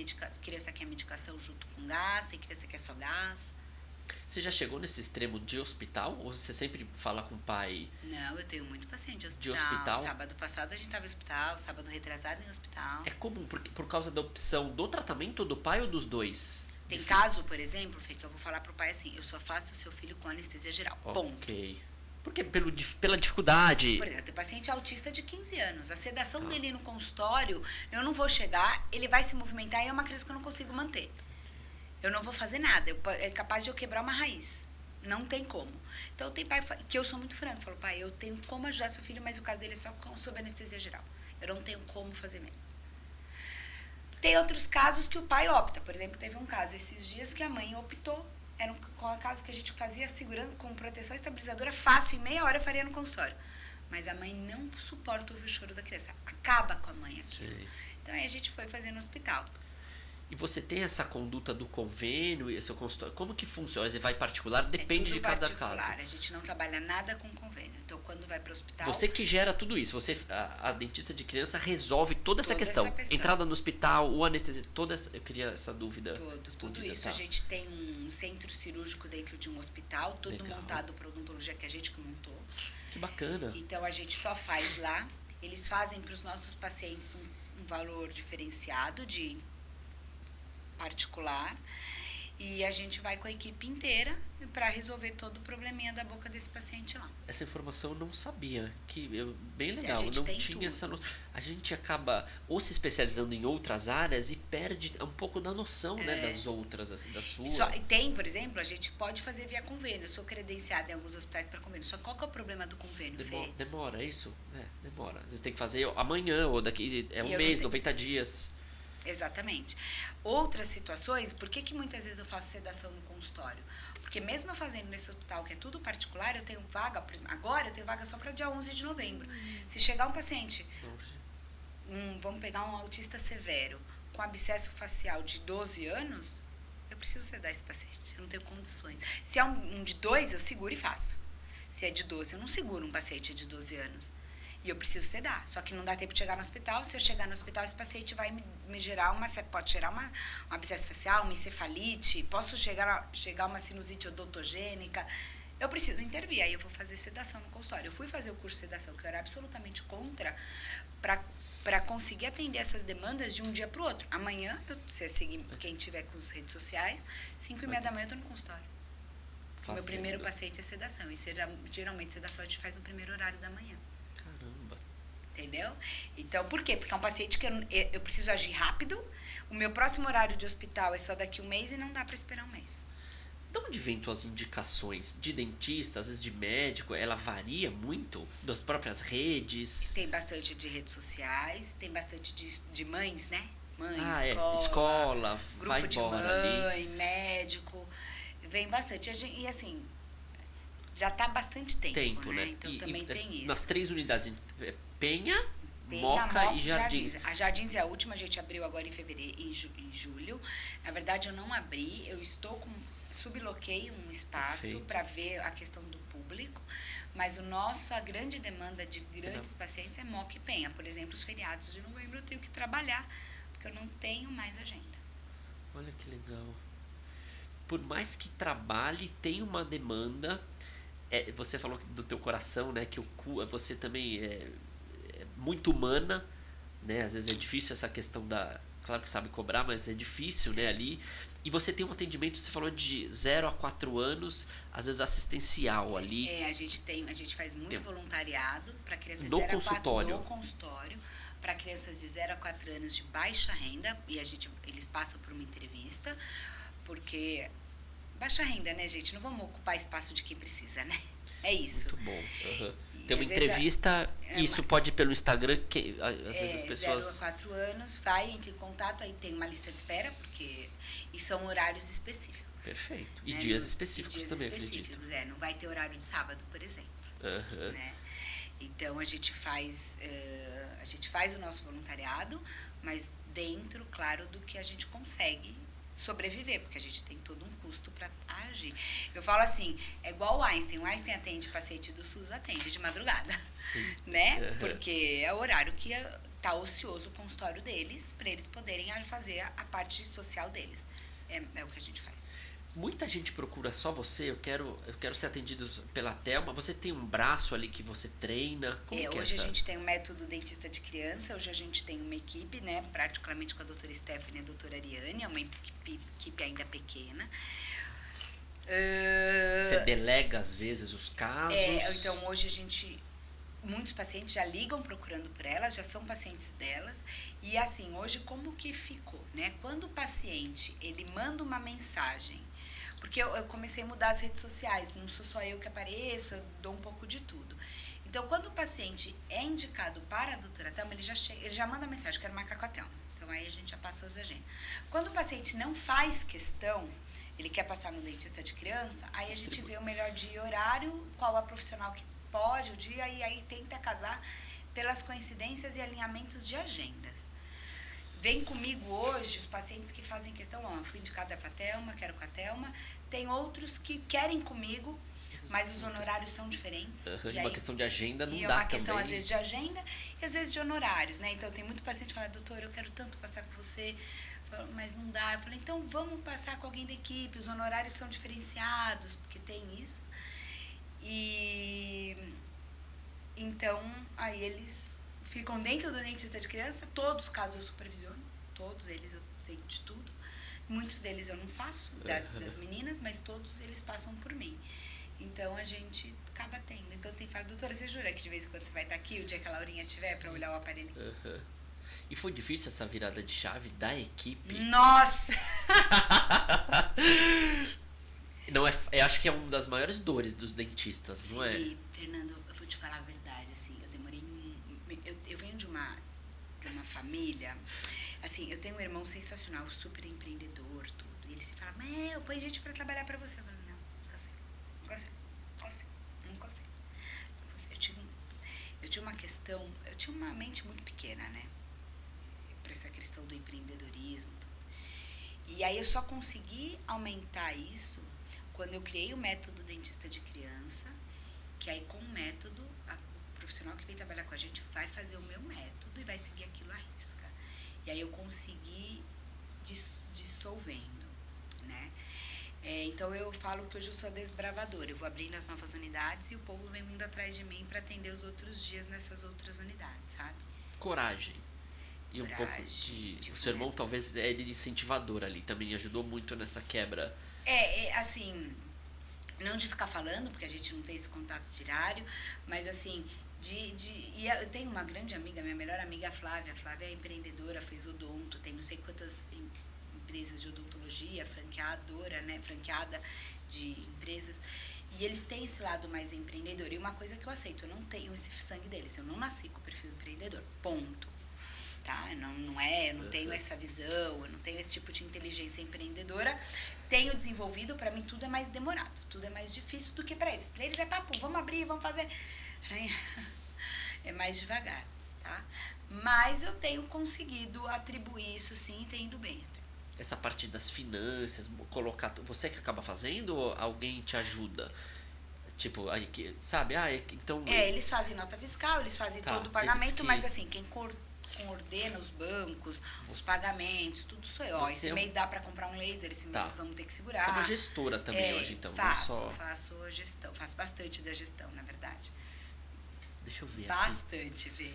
criança que é medicação junto com gás, tem criança que é só gás. Você já chegou nesse extremo de hospital? Ou você sempre fala com o pai? Não, eu tenho muito paciente de hospital. De hospital? Sábado passado a gente estava em hospital, sábado retrasado em hospital. É comum por causa da opção do tratamento do pai ou dos dois? Tem caso, por exemplo, Fê, que eu vou falar pro pai assim, eu só faço o seu filho com anestesia geral, ponto. Ok. Porque pela dificuldade... Por exemplo, tem paciente autista de 15 anos, a sedação dele no consultório, eu não vou chegar, ele vai se movimentar e é uma criança que eu não consigo manter. Eu não vou fazer nada, é capaz de eu quebrar uma raiz. Não tem como. Então tem pai que eu sou muito franco, falo, pai, eu tenho como ajudar seu filho, mas o caso dele é só sob anestesia geral. Eu não tenho como fazer menos. Tem outros casos que o pai opta. Por exemplo, teve um caso esses dias que a mãe optou. Era um caso que a gente fazia segurando com proteção estabilizadora fácil, em meia hora eu faria no consultório. Mas a mãe não suporta ouvir o choro da criança. Acaba com a mãe aquilo. Sim. Então aí a gente foi fazer no hospital. E você tem essa conduta do convênio e seu consultório? Como que funciona? Você vai particular? Depende tudo de cada particular. caso. A gente não trabalha nada com convênio. Então, quando vai para o hospital... Você que gera tudo isso. A dentista de criança resolve toda essa questão. essa questão. Entrada no hospital, o anestesia, eu queria essa dúvida. Tudo isso. Tá. A gente tem um centro cirúrgico dentro de um hospital, todo Legal. montado por odontologia, que a gente que montou. Que bacana. Então, a gente só faz lá. Eles fazem para os nossos pacientes um valor diferenciado de particular. E a gente vai com a equipe inteira para resolver todo o probleminha da boca desse paciente lá. Essa informação eu não sabia. Bem legal, A gente eu não tem tinha tudo. essa noção. A gente acaba ou se especializando em outras áreas e perde um pouco da noção, né, das outras, assim, da sua. E tem, por exemplo, a gente pode fazer via convênio. Eu sou credenciada em alguns hospitais para convênio. Só qual que é o problema do convênio, Fê? Demora, é isso? Demora. Às vezes tem que fazer amanhã ou daqui um eu mês, não 90 dias. Exatamente. Outras situações, por que muitas vezes eu faço sedação no consultório? Porque mesmo eu fazendo nesse hospital, que é tudo particular, eu tenho vaga, agora eu tenho vaga só para dia 11 de novembro. Se chegar um paciente, vamos pegar um autista severo, com abscesso facial de 12 anos, eu preciso sedar esse paciente, eu não tenho condições. Se é um de 2, eu seguro e faço. Se é de 12, eu não seguro um paciente de 12 anos. E eu preciso sedar. Só que não dá tempo de chegar no hospital. Se eu chegar no hospital, esse paciente vai me gerar pode gerar um abscesso facial, uma encefalite, posso chegar uma sinusite odontogênica. Eu preciso intervir. Aí eu vou fazer sedação no consultório. Eu fui fazer o curso de sedação, que eu era absolutamente contra, para conseguir atender essas demandas de um dia para o outro. Amanhã, se seguir quem tiver com as redes sociais, 5h30 da manhã eu estou no consultório. O meu primeiro paciente é sedação. E geralmente sedação a gente faz no primeiro horário da manhã. Caramba. Entendeu? Então, por quê? Porque é um paciente que eu preciso agir rápido. O meu próximo horário de hospital é só daqui 1 mês e não dá para esperar 1 mês. De onde vêm tuas indicações? De dentista, às vezes de médico? Ela varia muito das próprias redes? Tem bastante de redes sociais, tem bastante de mães, né? Mãe, escola, grupo vai de embora mãe, ali. médico. Vem bastante. E assim, já está há bastante tempo, né? Então também tem isso. Nas 3 unidades, Penha, Penha, Moca e Jardins. A Jardins é a última, a gente abriu agora em fevereiro, em julho. Na verdade, eu não abri, eu estou subloquei um espaço para ver a questão do público, mas a grande demanda de grandes pacientes é Moca e Penha. Por exemplo, os feriados de novembro eu tenho que trabalhar, porque eu não tenho mais agenda. Olha que legal. Por mais que trabalhe, tem uma demanda. Você falou do teu coração, né? Que você também é muito humana, né? Às vezes é difícil essa questão claro que sabe cobrar, mas é difícil, né? Ali. E você tem um atendimento, você falou de 0 a 4 anos, às vezes assistencial ali. A gente faz muito voluntariado para crianças de no 0 consultório. A 4 no consultório, para crianças de 0 a 4 anos de baixa renda, e eles passam por uma entrevista, porque baixa renda, né, gente? Não vamos ocupar espaço de quem precisa, né? É isso. Muito bom. Tem uma entrevista, isso pode ir pelo Instagram, que às vezes as pessoas... 0 a 4 anos, entre em contato, aí tem uma lista de espera, e são horários específicos. Perfeito. E dias específicos também, acredito. Não vai ter horário de sábado, por exemplo. Né? Então, a gente faz o nosso voluntariado, mas dentro, claro, do que a gente consegue sobreviver, porque a gente tem todo um custo para agir. Eu falo assim, é igual o Einstein atende paciente do SUS, atende de madrugada, né? Porque é o horário que tá ocioso o consultório deles, para eles poderem fazer a parte social deles. É o que a gente faz. Muita gente procura só você, eu quero ser atendido pela Thelma. Você tem um braço ali que você treina? Como que é hoje essa? A gente tem o método dentista de criança, hoje a gente tem uma equipe, né, particularmente com a doutora Stephanie e a doutora Ariane, é uma equipe ainda pequena. Você delega às vezes os casos? Então hoje muitos pacientes já ligam procurando por elas, já são pacientes delas, e assim, hoje como que ficou, né? Quando o paciente, ele manda uma mensagem, porque eu comecei a mudar as redes sociais, não sou só eu que apareço, eu dou um pouco de tudo. Então, quando o paciente é indicado para a doutora Thelma, ele já manda mensagem, quero marcar com a Thelma. Então, aí a gente já passa as agendas. Quando o paciente não faz questão, ele quer passar no dentista de criança, aí a gente vê o melhor dia e horário, qual a profissional que pode, o dia, e aí tenta casar pelas coincidências e alinhamentos de agendas. Vem comigo hoje os pacientes que fazem questão, fui indicada para a Thelma, quero com a Thelma. Tem outros que querem comigo, mas os honorários são diferentes. E uma questão de agenda não dá também. E é uma questão, às vezes, de agenda e às vezes de honorários, né? Então, tem muito paciente que fala, doutor, eu quero tanto passar com você, mas não dá. Eu falei, então, vamos passar com alguém da equipe, os honorários são diferenciados, porque tem isso. E então, aí eles ficam dentro do dentista de criança, todos os casos eu supervisiono, todos eles eu sei de tudo. Muitos deles eu não faço, das meninas, mas todos eles passam por mim. Então, a gente acaba tendo. Então, tem que falar, doutora, você jura que de vez em quando você vai estar aqui, o dia que a Laurinha tiver, para olhar o aparelho? E foi difícil essa virada de chave da equipe? Nossa! Não eu acho que é uma das maiores dores dos dentistas, não é? Fernando, eu vou te falar a verdade, assim, eu demorei... Eu venho de uma família, assim, eu tenho um irmão sensacional, super empreendedor, tudo, e ele se fala, eu põe gente pra trabalhar pra você. Eu falo, não consigo. Eu tinha uma questão, eu tinha uma mente muito pequena, né, pra essa questão do empreendedorismo, tudo. E aí eu só consegui aumentar isso quando eu criei o método dentista de criança, que aí com o método, o profissional que vem trabalhar com a gente vai fazer o meu método e vai seguir aquilo à risca. E aí eu consegui dissolvendo, né? Então eu falo que hoje eu sou desbravadora, eu vou abrindo as novas unidades e o povo vem vindo atrás de mim para atender os outros dias nessas outras unidades, sabe? Coragem. E um pouco o seu irmão talvez ele de incentivador ali, também ajudou muito nessa quebra. Assim, não de ficar falando, porque a gente não tem esse contato diário, mas assim, e eu tenho uma grande amiga, minha melhor amiga, a Flávia é empreendedora, fez odonto, tem não sei quantas empresas de odontologia, franqueada de empresas, e eles têm esse lado mais empreendedor, e uma coisa que eu aceito, eu não tenho esse sangue deles, eu não nasci com o perfil empreendedor, ponto. Tá? Eu não tenho essa visão, eu não tenho esse tipo de inteligência empreendedora. Tenho desenvolvido, para mim tudo é mais demorado, tudo é mais difícil do que para eles. Para eles é papo, vamos abrir, vamos fazer. É mais devagar, tá? Mas eu tenho conseguido atribuir isso sim, tem indo bem. Essa parte das finanças, colocar, você que acaba fazendo ou alguém te ajuda? Tipo, aí que, sabe? Então eles fazem nota fiscal, eles fazem todo o pagamento, mas assim, quem coordena os bancos, os pagamentos, tudo sou eu. Esse mês dá para comprar um laser, esse mês vamos ter que segurar. Você é uma gestora também hoje, então? Faço gestão, faço bastante da gestão, na verdade. Deixa eu ver bastante, Vê.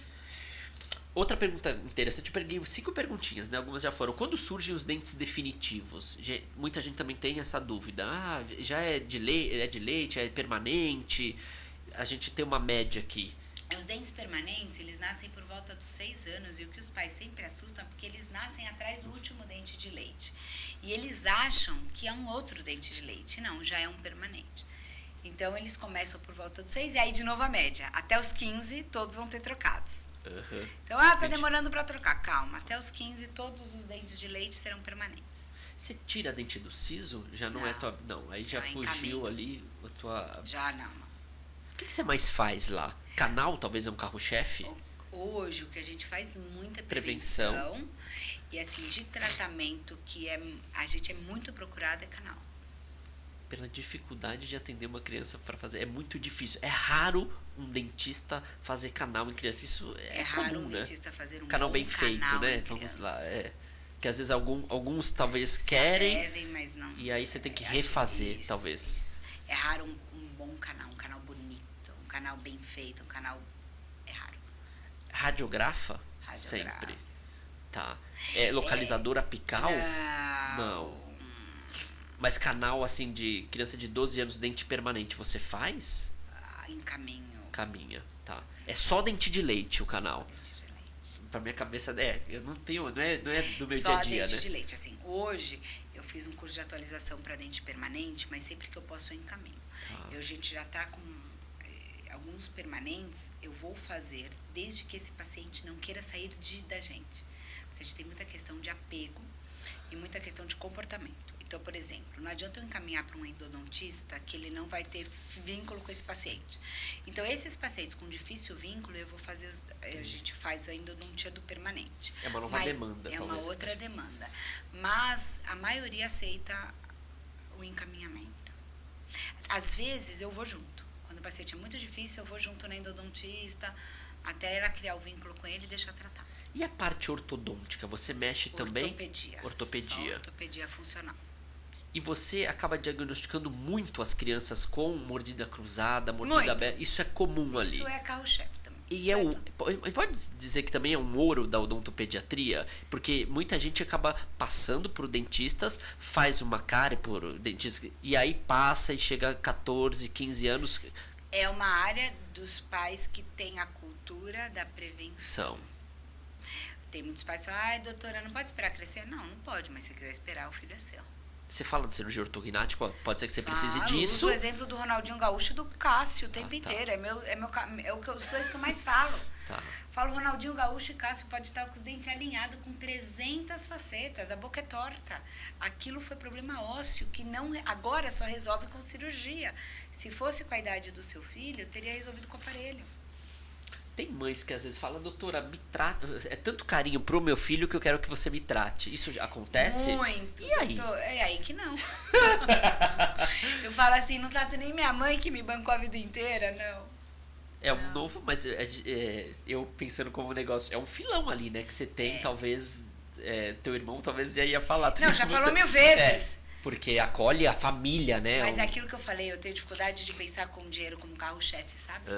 Outra pergunta interessante, eu peguei 5 perguntinhas, né? Algumas já foram. Quando surgem os dentes definitivos? Muita gente também tem essa dúvida. Já é de leite, é permanente? A gente tem uma média aqui. Os dentes permanentes, eles nascem por volta dos 6 anos, e o que os pais sempre assustam é porque eles nascem atrás do último dente de leite. E eles acham que é um outro dente de leite. Não, já é um permanente. Então, eles começam por volta dos 6 e aí de novo a média. Até os 15, todos vão ter trocados. Então, tá demorando para trocar. Calma, até os 15, todos os dentes de leite serão permanentes. Você tira dente do siso? Já não é tua... Não, aí já fugiu ali a tua... Já não. O que você mais faz lá? Canal talvez é um carro-chefe? Hoje o que a gente faz muita prevenção. E assim, de tratamento que a gente é muito procurado é canal. Pela dificuldade de atender uma criança para fazer. É muito difícil. É raro um dentista fazer canal em criança. Isso é raro comum, um né? dentista fazer um canal bom bem feito, canal né? em Vamos lá. criança. Que às vezes alguns talvez Se querem. atrevem, mas não. E aí você tem que acho refazer, isso, talvez. Isso. É raro um bom canal, um canal bonito, um canal bem feito, um canal. É raro. Radiografa? Sempre. Tá. É localizador apical? Não. Mas canal assim de criança de 12 anos, dente permanente, você faz? Encaminho. Caminha, tá. É só dente de leite o canal. Só dente de leite. Pra minha cabeça, eu não tenho, não é do meu só dia a dia, dente né? de leite, assim, hoje eu fiz um curso de atualização para dente permanente, mas sempre que eu posso eu encaminho. A gente já tá com alguns permanentes, eu vou fazer desde que esse paciente não queira sair da gente. Porque a gente tem muita questão de apego e muita questão de comportamento. Então, por exemplo, não adianta eu encaminhar para um endodontista que ele não vai ter vínculo com esse paciente. Então, esses pacientes com difícil vínculo, a gente faz a endodontia do permanente. É uma nova demanda, é talvez. É uma outra demanda. Mas a maioria aceita o encaminhamento. Às vezes, eu vou junto. Quando o paciente é muito difícil, eu vou junto na endodontista, até ela criar o vínculo com ele e deixar tratar. E a parte ortodôntica, você mexe também? Ortopedia. Só ortopedia funcional. E você acaba diagnosticando muito as crianças com mordida cruzada, mordida aberta. Isso é comum ali. Isso é carro-chefe também. E pode dizer que também é um ouro da odontopediatria? Porque muita gente acaba passando por dentistas, faz uma cárie por dentista, e aí passa e chega a 14, 15 anos. É uma área dos pais que tem a cultura da prevenção. Tem muitos pais que falam, ai doutora, não pode esperar crescer? Não pode, mas se quiser esperar, o filho é seu. Você fala de cirurgia ortognática, pode ser que você precise disso. Eu uso o exemplo do Ronaldinho Gaúcho e do Cássio o tempo inteiro. Os dois que eu mais falo. Tá. Falo Ronaldinho Gaúcho e Cássio pode estar com os dentes alinhados com 300 facetas, a boca é torta. Aquilo foi problema ósseo que agora só resolve com cirurgia. Se fosse com a idade do seu filho, teria resolvido com o aparelho. Tem mães que às vezes falam, doutora, me trata. É tanto carinho pro meu filho que eu quero que você me trate. Isso acontece? Muito. E aí? É aí que não. Eu falo assim, não trato nem minha mãe que me bancou a vida inteira, não. É um novo, mas eu pensando como negócio, é um filão ali, né? Que você tem, talvez. Teu irmão talvez já ia falar. Não, já falou 1000 vezes. Porque acolhe a família, né? Mas é aquilo que eu falei, eu tenho dificuldade de pensar com o dinheiro como carro-chefe, sabe?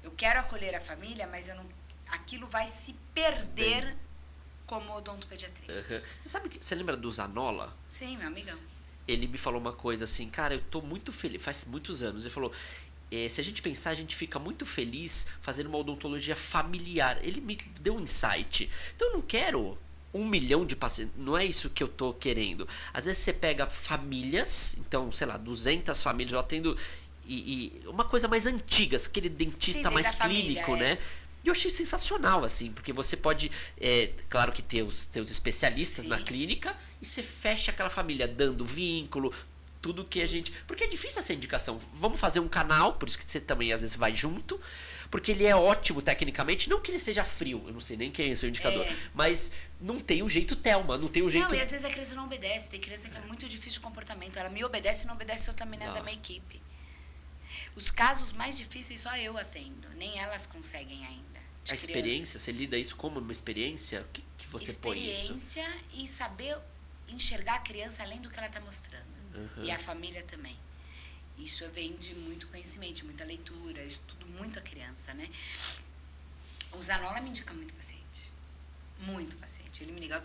Eu quero acolher a família, mas aquilo vai se perder como odontopediatria. Você lembra do Zanola? Sim, meu amigão. Ele me falou uma coisa assim, cara, eu tô muito feliz, faz muitos anos. Ele falou, se a gente pensar, a gente fica muito feliz fazendo uma odontologia familiar. Ele me deu um insight. Então eu não quero 1 milhão de pacientes, não é isso que eu tô querendo. Às vezes você pega famílias, então, sei lá, 200 famílias, eu atendo... E uma coisa mais antiga, aquele dentista mais clínico, família, né? E eu achei sensacional, assim, porque você pode, claro que ter os teus especialistas na clínica e você fecha aquela família dando vínculo, tudo que a gente... Porque é difícil essa indicação. Vamos fazer um canal, por isso que você também às vezes vai junto, porque ele é ótimo tecnicamente, não que ele seja frio, eu não sei nem quem é seu indicador, mas não tem o jeito Thelma, não tem o jeito... Não, e às vezes a criança não obedece, tem criança que é muito difícil de comportamento, ela me obedece e não obedece outra menina da minha equipe. Os casos mais difíceis só eu atendo, nem elas conseguem ainda. A experiência, você lida isso como uma experiência? O que você põe isso? Experiência e saber enxergar a criança além do que ela está mostrando. E a família também. Isso vem de muito conhecimento, de muita leitura, eu estudo muito a criança, né? O Zanola me indica muito paciente. Muito paciente. Ele me liga,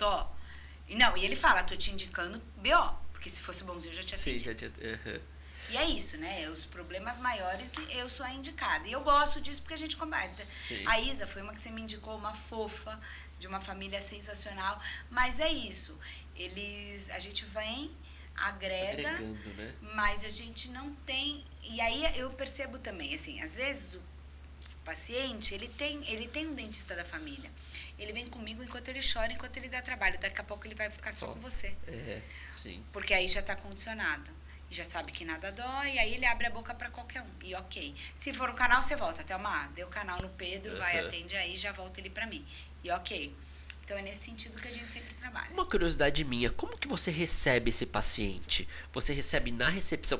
e ele fala, tô te indicando BO, porque se fosse bonzinho eu já tinha atendido. Sim, já tinha... E é isso, né? Os problemas maiores, eu sou a indicada. E eu gosto disso porque a gente combate. Sim. A Isa foi uma que você me indicou, uma fofa, de uma família sensacional. Mas é isso. A gente vem, agrega, né? Mas a gente não tem... E aí eu percebo também, assim, às vezes o paciente, ele tem um dentista da família. Ele vem comigo enquanto ele chora, enquanto ele dá trabalho. Daqui a pouco ele vai ficar só com você. Sim. Porque aí já está condicionado. Já sabe que nada dói, aí ele abre a boca para qualquer um. E ok. Se for um canal, você volta. Até deu canal no Pedro, vai, atende aí, já volta ele para mim. E ok. Então é nesse sentido que a gente sempre trabalha. Uma curiosidade minha, como que você recebe esse paciente? Você recebe na recepção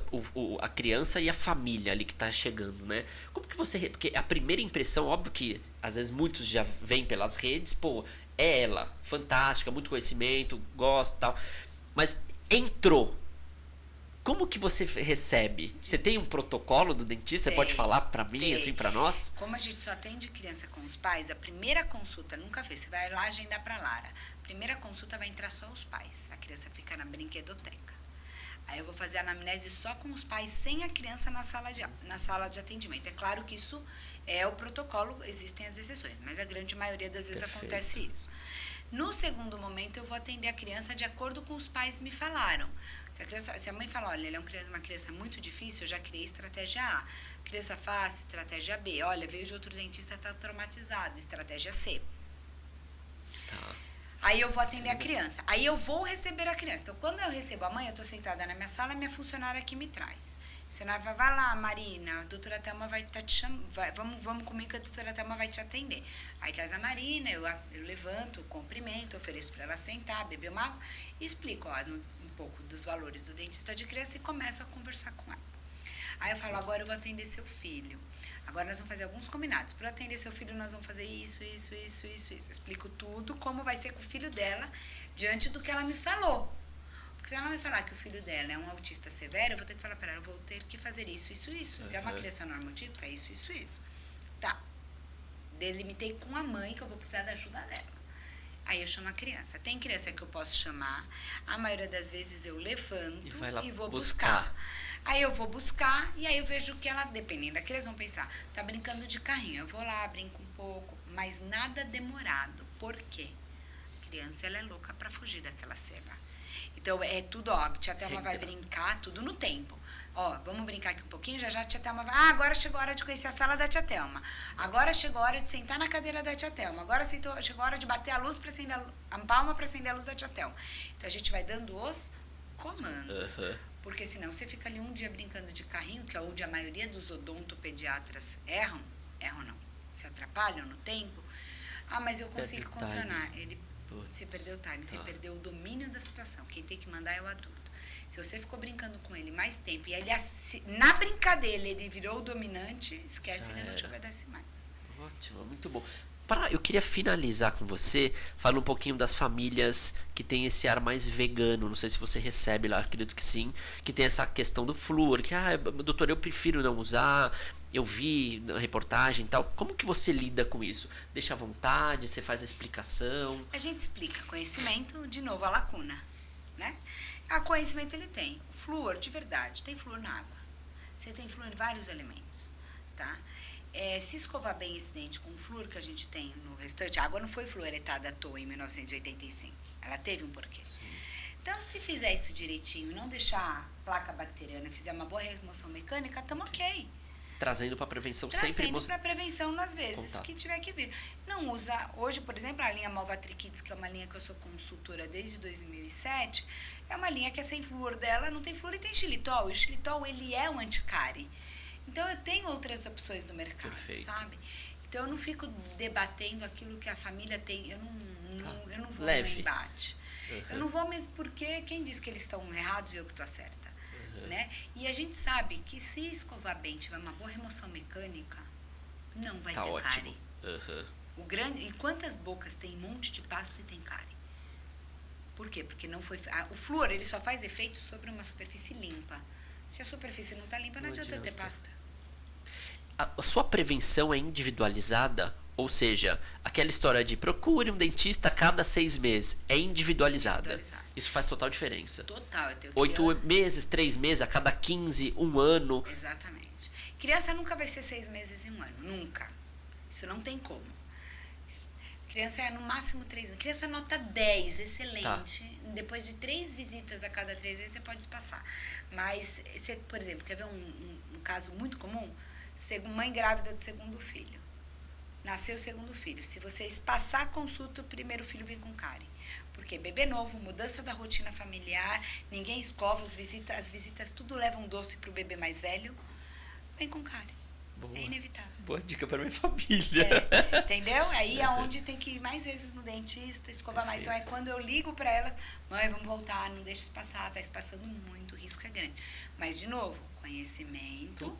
a criança e a família ali que tá chegando, né? Como que você... Porque a primeira impressão, óbvio que às vezes muitos já vêm pelas redes, pô, é ela, fantástica, muito conhecimento, gosto e tal. Mas entrou. Como que você recebe? Você tem um protocolo do dentista? Você pode falar pra mim, assim, pra nós? Como a gente só atende criança com os pais, a primeira consulta, nunca fez, você vai lá agendar pra Lara. A primeira consulta vai entrar só os pais. A criança fica na brinquedoteca. Aí eu vou fazer a anamnese só com os pais, sem a criança na sala de atendimento. É claro que isso é o protocolo, existem as exceções, mas a grande maioria das vezes acontece isso. No segundo momento, eu vou atender a criança de acordo com os pais me falaram. Se a mãe fala, olha, ele é uma criança muito difícil, eu já criei estratégia A. Criança fácil, estratégia B. Olha, veio de outro dentista, está traumatizado, estratégia C. Tá. Aí eu vou atender a criança. Aí eu vou receber a criança. Então, quando eu recebo a mãe, eu estou sentada na minha sala, minha funcionária aqui me traz. A funcionária vai lá, Marina, a doutora Thelma vai estar te chamando, vamos comigo que a doutora Thelma vai te atender. Aí traz a Marina, eu levanto, cumprimento, ofereço para ela sentar, beber uma água e explico um pouco dos valores do dentista de criança e começo a conversar com ela. Aí eu falo, agora eu vou atender seu filho. Agora nós vamos fazer alguns combinados. Para atender seu filho, nós vamos fazer isso. Explico tudo, como vai ser com o filho dela, diante do que ela me falou. Porque se ela me falar que o filho dela é um autista severo, eu vou ter que falar para ela, eu vou ter que fazer isso. Se é uma criança normotípica, isso. Tá. Delimitei com a mãe que eu vou precisar da ajuda dela. Aí eu chamo a criança. Tem criança que eu posso chamar, a maioria das vezes eu levanto e vou buscar. Aí eu vou buscar e aí eu vejo que ela, dependendo da criança, vão pensar, tá brincando de carrinho. Eu vou lá, brinco um pouco, mas nada demorado. Por quê? A criança, ela é louca pra fugir daquela cena. Então, é tudo, ó, a tia Thelma vai brincar, tudo no tempo. Ó, vamos brincar aqui um pouquinho, já a tia Thelma vai... agora chegou a hora de conhecer a sala da tia Thelma. Agora chegou a hora de sentar na cadeira da tia Thelma. Agora chegou a hora de bater a luz para acender a palma para acender a luz da tia Thelma. Então, a gente vai dando os comandos. Porque senão você fica ali um dia brincando de carrinho, que é onde a maioria dos odontopediatras erram não, se atrapalham no tempo. Ah, mas eu consigo condicionar. Você perdeu o time, você perdeu o domínio da situação. Quem tem que mandar é o adulto. Se você ficou brincando com ele mais tempo e ele, na brincadeira ele virou o dominante, esquece, ele não te obedece mais. Ótimo, muito bom. Eu queria finalizar com você, falando um pouquinho das famílias que tem esse ar mais vegano. Não sei se você recebe lá, acredito que sim. Que tem essa questão do flúor, que, doutor, eu prefiro não usar. Eu vi na reportagem e tal. Como que você lida com isso? Deixa à vontade, você faz a explicação? A gente explica conhecimento, de novo, a lacuna, né? A conhecimento ele tem. O flúor, de verdade, tem flúor na água. Você tem flúor em vários alimentos, tá? Se escovar bem esse dente com o flúor que a gente tem no restante, a água não foi fluoretada à toa em 1985. Ela teve um porquê. Sim. Então, se fizer isso direitinho, não deixar a placa bacteriana, fizer uma boa remoção mecânica, estamos ok. Trazendo para prevenção sempre. Trazendo para prevenção nas vezes que tiver que vir. Não usa, hoje, por exemplo, a linha Malvatrikids, que é uma linha que eu sou consultora desde 2007, é uma linha que é sem flúor dela, não tem flúor e tem xilitol. E o xilitol, ele é um anticárie. Então, eu tenho outras opções no mercado, sabe? Então, eu não fico debatendo aquilo que a família tem. Eu não vou no embate. Eu não vou mesmo porque quem diz que eles estão errados e eu que estou certa. Né? E a gente sabe que se escovar bem, tiver uma boa remoção mecânica, não vai ter cárie. E quantas bocas tem um monte de pasta e tem cárie? Por quê? Porque não foi... o flúor, ele só faz efeito sobre uma superfície limpa. Se a superfície não está limpa, não adianta ter pasta. A sua prevenção é individualizada? Ou seja, aquela história de procure um dentista a cada 6 meses é individualizada. Isso faz total diferença. Total. 8 meses, 3 meses, a cada 15, 1 ano. Exatamente. Criança nunca vai ser 6 meses em 1 ano. Nunca. Isso não tem como. Criança é no máximo 3 meses. Criança nota 10, excelente. Depois de 3 visitas a cada 3 vezes, você pode passar. Mas, você, por exemplo, quer ver um caso muito comum? Mãe grávida do segundo filho. Nasceu o segundo filho. Se vocês passar a consulta, o primeiro filho vem com cárie. Porque bebê novo, mudança da rotina familiar, ninguém escova, as visitas tudo levam doce pro bebê mais velho, vem com cárie. Boa. É inevitável. Boa dica para minha família. Entendeu? Aí é onde tem que ir mais vezes no dentista, escovar mais. Então é quando eu ligo para elas, mãe, vamos voltar, não deixa isso passar, tá espaçando muito, o risco é grande. Mas, de novo, conhecimento,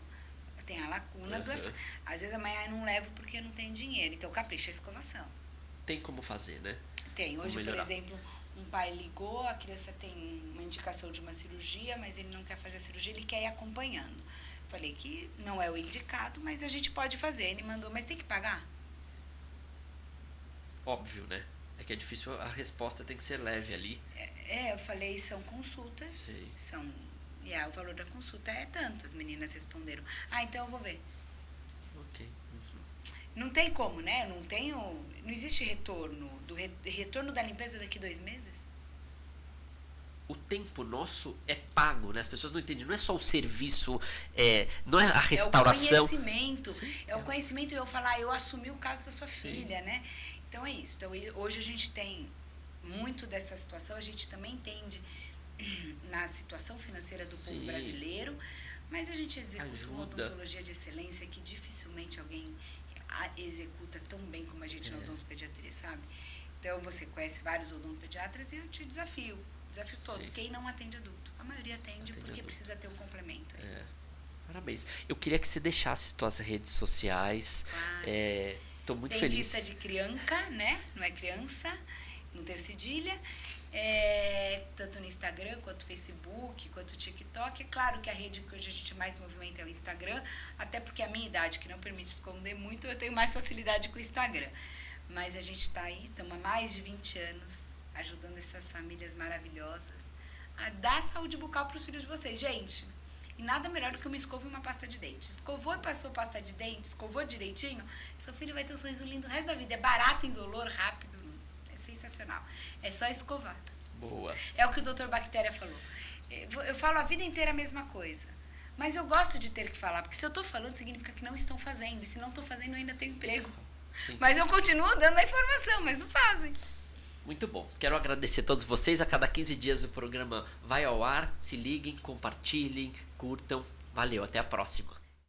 tem a lacuna do... Às vezes a mãe não leva porque não tem dinheiro, então capricha a escovação. Tem como fazer, né? Tem. Hoje, por exemplo, um pai ligou, a criança tem uma indicação de uma cirurgia, mas ele não quer fazer a cirurgia, ele quer ir acompanhando. Falei que não é o indicado, mas a gente pode fazer. Ele mandou, mas tem que pagar? Óbvio, né? É que é difícil, a resposta tem que ser leve ali. Eu falei, são consultas, são... E o valor da consulta é tanto. As meninas responderam, então eu vou ver. Ok. Não tem como, né? Não existe retorno. Retorno da limpeza daqui 2 meses? O tempo nosso é pago, né? As pessoas não entendem. Não é só o serviço, não é a restauração. É o conhecimento. É o conhecimento. Eu falar, eu assumi o caso da sua filha, né? Então é isso. Então, hoje a gente tem muito dessa situação. A gente também entende na situação financeira do povo brasileiro. Mas a gente executa uma odontologia de excelência que dificilmente alguém executa tão bem como a gente na odontopediatria, sabe? Então, você conhece vários odontopediatras e eu te desafio todos. Quem não atende adulto? A maioria atende porque adulto. Precisa ter um complemento. Parabéns. Eu queria que você deixasse suas redes sociais. Estou muito feliz. Dentista de criança, né? Não é criança, não ter cedilha. Tanto no Instagram, quanto Facebook, quanto TikTok. É claro que a rede que hoje a gente mais movimenta é o Instagram, até porque a minha idade, que não permite esconder muito, eu tenho mais facilidade com o Instagram. Mas a gente está aí, estamos há mais de 20 anos ajudando essas famílias maravilhosas a dar saúde bucal para os filhos de vocês. Gente, e nada melhor do que uma escova e uma pasta de dente. Escovou e passou pasta de dente, escovou direitinho, seu filho vai ter um sorriso lindo o resto da vida. É barato, indolor, rápido, é sensacional. É só escovar. Boa. É o que o Dr. Bactéria falou. Eu falo a vida inteira a mesma coisa. Mas eu gosto de ter que falar, porque se eu estou falando, significa que não estão fazendo. E se não estou fazendo, eu ainda tenho emprego. Sim. Mas eu continuo dando a informação, mas não fazem. Muito bom. Quero agradecer a todos vocês. A cada 15 dias o programa vai ao ar. Se liguem, compartilhem, curtam. Valeu, até a próxima.